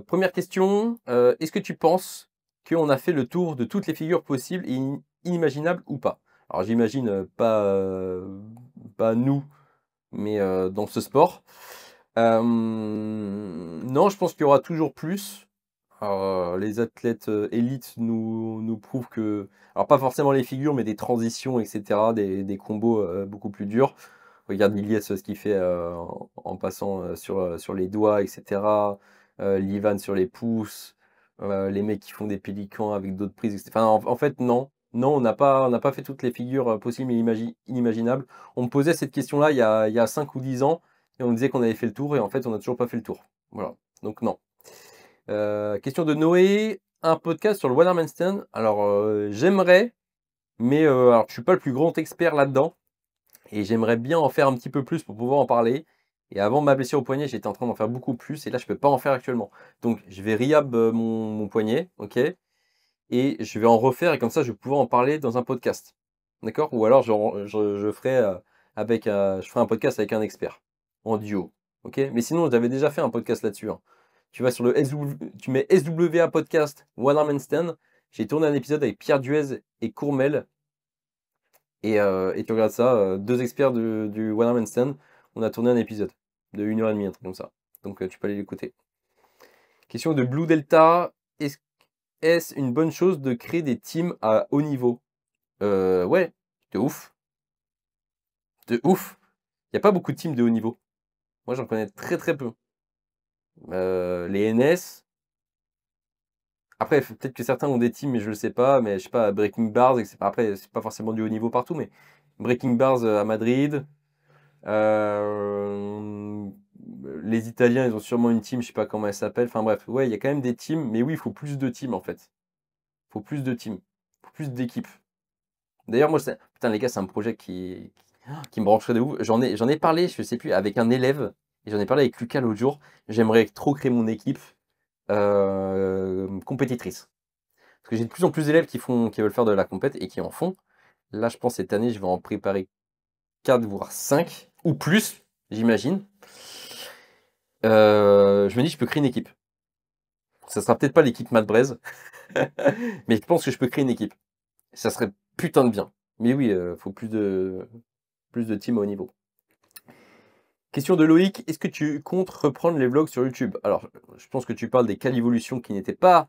Première question. Est-ce que tu penses qu'on a fait le tour de toutes les figures possibles et inimaginables ou pas? Alors j'imagine pas nous, mais dans ce sport. Non, je pense qu'il y aura toujours plus. Les athlètes élites nous prouvent que, alors pas forcément les figures, mais des transitions, etc., des combos beaucoup plus durs. Regarde Iliès ce qu'il fait en passant sur les doigts, etc. L'Ivan sur les pouces, les mecs qui font des pélicans avec d'autres prises, etc. Enfin, en fait, non. Non, on n'a pas fait toutes les figures possibles et inimaginables. On me posait cette question-là il y a 5 ou 10 ans et on me disait qu'on avait fait le tour et en fait, on n'a toujours pas fait le tour. Voilà. Donc, non. Question de Noé. Un podcast sur le One Arm Handstand. Alors, j'aimerais, mais alors, je suis pas le plus grand expert là-dedans. Et j'aimerais bien en faire un petit peu plus pour pouvoir en parler. Et avant ma blessure au poignet, j'étais en train d'en faire beaucoup plus. Et là, je peux pas en faire actuellement. Donc, je vais rehab mon poignet, ok? Et je vais en refaire. Et comme ça, je vais pouvoir en parler dans un podcast. D'accord? Ou alors, je ferai je ferai un podcast avec un expert. En duo. Ok? Mais sinon, j'avais déjà fait un podcast là-dessus, hein. Tu vas sur le tu mets SWA Podcast One Arm Handstand. J'ai tourné un épisode avec Pierre Duez et Courmel. Et tu regardes ça, deux experts du One Arm Handstand. On a tourné un épisode de 1h30, un truc comme ça. Donc tu peux aller l'écouter. Question de Blue Delta. Est-ce est-ce une bonne chose de créer des teams à haut niveau? Ouais, de ouf. De ouf. Il n'y a pas beaucoup de teams de haut niveau. Moi, j'en connais très très peu. Les NS. Après, peut-être que certains ont des teams, mais je le sais pas. Mais je sais pas, Breaking Bars, etc. Après, c'est pas forcément du haut niveau partout, mais Breaking Bars à Madrid. Euh, les Italiens, ils ont sûrement une team, je sais pas comment elle s'appelle. Enfin bref, ouais, il y a quand même des teams, mais oui, il faut plus de teams en fait. Il faut plus de teams. Il faut plus d'équipes. D'ailleurs, moi, putain, les gars, c'est un projet qui me brancherait de ouf. J'en ai parlé, je sais plus, avec un élève, et j'en ai parlé avec Lucas l'autre jour. J'aimerais trop créer mon équipe compétitrice. Parce que j'ai de plus en plus d'élèves qui veulent faire de la compète et qui en font. Là, je pense cette année, je vais en préparer 4 voire 5 ou plus, j'imagine. Je me dis, je peux créer une équipe. Ça sera peut-être pas l'équipe Matt Braise, mais je pense que je peux créer une équipe. Ça serait putain de bien. Mais oui, faut plus de team à haut niveau. Question de Loïc, est-ce que tu comptes reprendre les vlogs sur YouTube? Alors, je pense que tu parles des Calivolutions qui n'étaient pas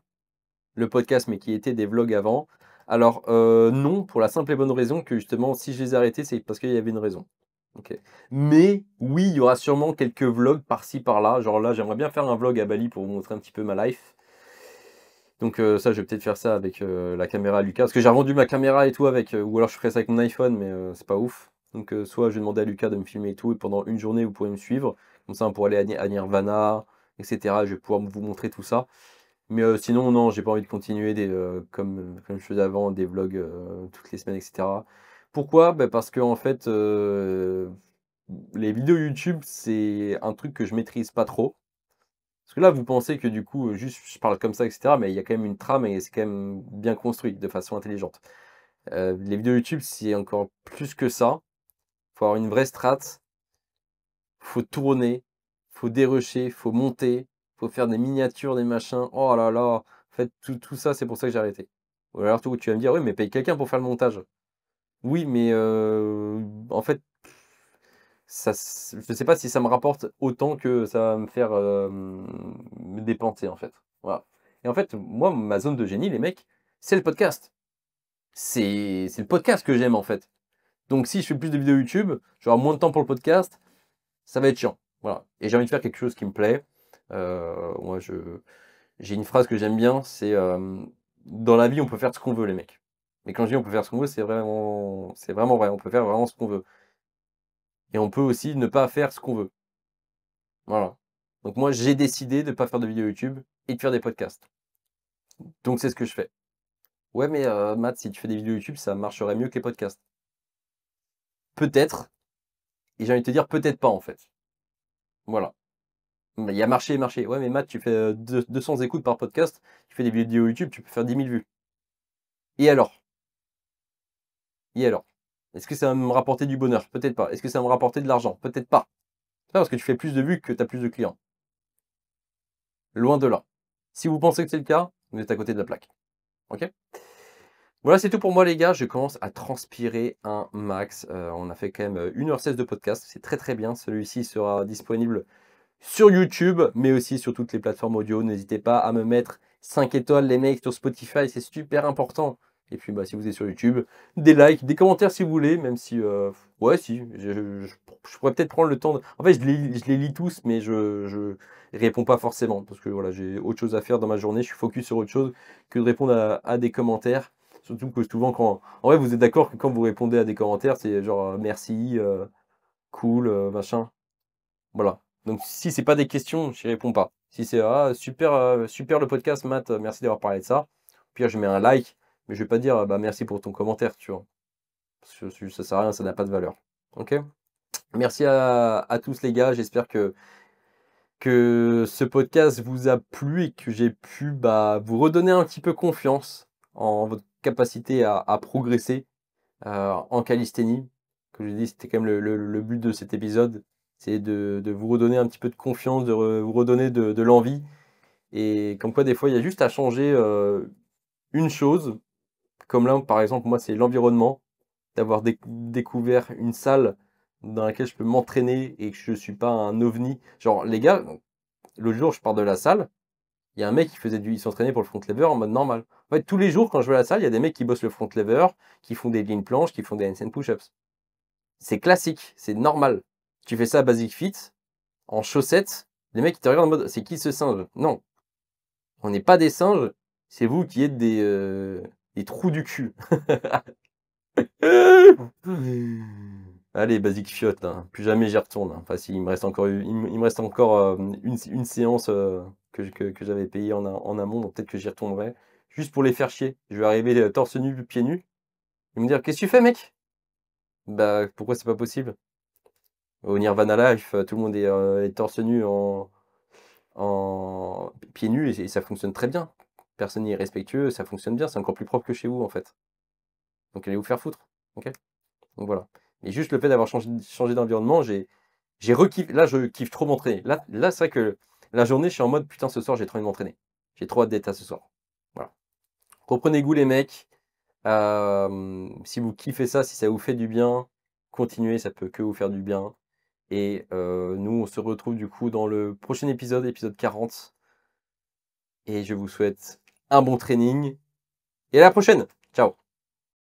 le podcast, mais qui étaient des vlogs avant. Alors, non, pour la simple et bonne raison que justement, si je les ai arrêtés, c'est parce qu'il y avait une raison. Ok. Mais oui, il y aura sûrement quelques vlogs par-ci par-là. Genre là, j'aimerais bien faire un vlog à Bali pour vous montrer un petit peu ma life. Donc ça, je vais peut-être faire ça avec la caméra à Lucas. Parce que j'ai revendu ma caméra et tout avec. Ou alors je ferai ça avec mon iPhone, mais c'est pas ouf. Donc soit je vais demander à Lucas de me filmer et tout. Et pendant une journée, vous pourrez me suivre. Comme ça, on pourra aller à Nirvana, etc. Je vais pouvoir vous montrer tout ça. Mais sinon, non, j'ai pas envie de continuer comme je faisais avant, des vlogs toutes les semaines, etc. Pourquoi? Bah, parce que en fait, les vidéos YouTube, c'est un truc que je maîtrise pas trop. Parce que là, vous pensez que du coup, juste je parle comme ça, etc. Mais il y a quand même une trame et c'est quand même bien construit, de façon intelligente. Les vidéos YouTube, c'est encore plus que ça. Faut avoir une vraie strat. Faut tourner, faut dérocher, faut monter, faut faire des miniatures, des machins. Oh là là, en fait, tout ça, c'est pour ça que j'ai arrêté. Ou alors tu vas me dire: «Oui, mais paye quelqu'un pour faire le montage». Oui, mais en fait, je sais pas si ça me rapporte autant que ça va me faire, me dépenser, en fait. Voilà. Et en fait, moi, ma zone de génie, les mecs, c'est le podcast. C'est le podcast que j'aime, en fait. Donc si je fais plus de vidéos YouTube, j'aurai moins de temps pour le podcast, ça va être chiant. Voilà. Et j'ai envie de faire quelque chose qui me plaît. Moi, j'ai une phrase que j'aime bien, c'est dans la vie, on peut faire ce qu'on veut, les mecs. Mais quand je dis on peut faire ce qu'on veut, c'est vraiment vrai. On peut faire vraiment ce qu'on veut. Et on peut aussi ne pas faire ce qu'on veut. Voilà. Donc moi, j'ai décidé de ne pas faire de vidéos YouTube et de faire des podcasts. Donc c'est ce que je fais. Ouais, mais Matt, si tu fais des vidéos YouTube, ça marcherait mieux que les podcasts. Peut-être. Et j'ai envie de te dire peut-être pas en fait. Voilà. Il y a marché et marché. Ouais, mais Matt, tu fais 200 écoutes par podcast, tu fais des vidéos YouTube, tu peux faire 10 000 vues. Et alors? Et alors? Est-ce que ça va me rapporter du bonheur? Peut-être pas. Est-ce que ça va me rapporter de l'argent? Peut-être pas. C'est pas parce que tu fais plus de vues que tu as plus de clients. Loin de là. Si vous pensez que c'est le cas, vous êtes à côté de la plaque. Ok? Voilà, c'est tout pour moi les gars. Je commence à transpirer un max. On a fait quand même 1h16 de podcast. C'est très très bien. Celui-ci sera disponible sur YouTube, mais aussi sur toutes les plateformes audio. N'hésitez pas à me mettre 5 étoiles les mecs sur Spotify, c'est super important. Et puis bah, si vous êtes sur YouTube, des likes, des commentaires si vous voulez, même si... ouais, si, je pourrais peut-être prendre le temps de... En fait, je les lis tous, mais je réponds pas forcément, parce que voilà, j'ai autre chose à faire dans ma journée, je suis focus sur autre chose que de répondre à des commentaires. Surtout que souvent, quand... En vrai, vous êtes d'accord que quand vous répondez à des commentaires, c'est genre merci, cool, machin. Voilà. Donc si c'est pas des questions, j'y réponds pas. Si c'est ah super, super le podcast Matt, merci d'avoir parlé de ça. Au pire, je mets un like, mais je vais pas dire bah merci pour ton commentaire, tu vois. Parce que ça sert à rien, ça n'a pas de valeur. OK? Merci à tous les gars, j'espère que ce podcast vous a plu et que j'ai pu bah, vous redonner un petit peu confiance en votre capacité à progresser en calisthénie. Comme je l'ai dit, c'était quand même le but de cet épisode, c'est de vous redonner un petit peu de confiance, vous redonner de l'envie. Et comme quoi, des fois, il y a juste à changer une chose. Comme là, par exemple, moi, c'est l'environnement, d'avoir découvert une salle dans laquelle je peux m'entraîner et que je suis pas un ovni. Genre, les gars, l'autre jour, je pars de la salle, il y a un mec qui il s'entraînait pour le front lever en mode normal. En fait, tous les jours, quand je vais à la salle, il y a des mecs qui bossent le front lever, qui font des lean planches, qui font des handstand push-ups. C'est classique, c'est normal. Tu fais ça à Basic Fit, en chaussettes, les mecs ils te regardent en mode c'est qui ce singe? Non, on n'est pas des singes, c'est vous qui êtes des trous du cul. Allez, Basic Fiotte, là. Plus jamais j'y retourne. Enfin, si, il me reste encore, il me reste encore une séance que j'avais payée en amont, donc peut-être que j'y retournerai. Juste pour les faire chier. Je vais arriver torse nu, pieds nus. Ils vont me dire qu'est-ce que tu fais, mec? Bah, pourquoi c'est pas possible? Au Nirvana Life, tout le monde est torse nu en pieds nus et ça fonctionne très bien. Personne n'y est respectueux, ça fonctionne bien, c'est encore plus propre que chez vous en fait. Donc allez vous faire foutre. Ok. Donc voilà. Et juste le fait d'avoir changé d'environnement, j'ai rekiffé. Là, je kiffe trop m'entraîner. Là c'est vrai que la journée, je suis en mode putain, ce soir, j'ai trop envie de m'entraîner. J'ai trop hâte d'être à ce soir. Voilà. Reprenez goût, les mecs. Si vous kiffez ça, si ça vous fait du bien, continuez, ça peut que vous faire du bien. Et nous, on se retrouve du coup dans le prochain épisode, épisode 40. Et je vous souhaite un bon training. Et à la prochaine. Ciao.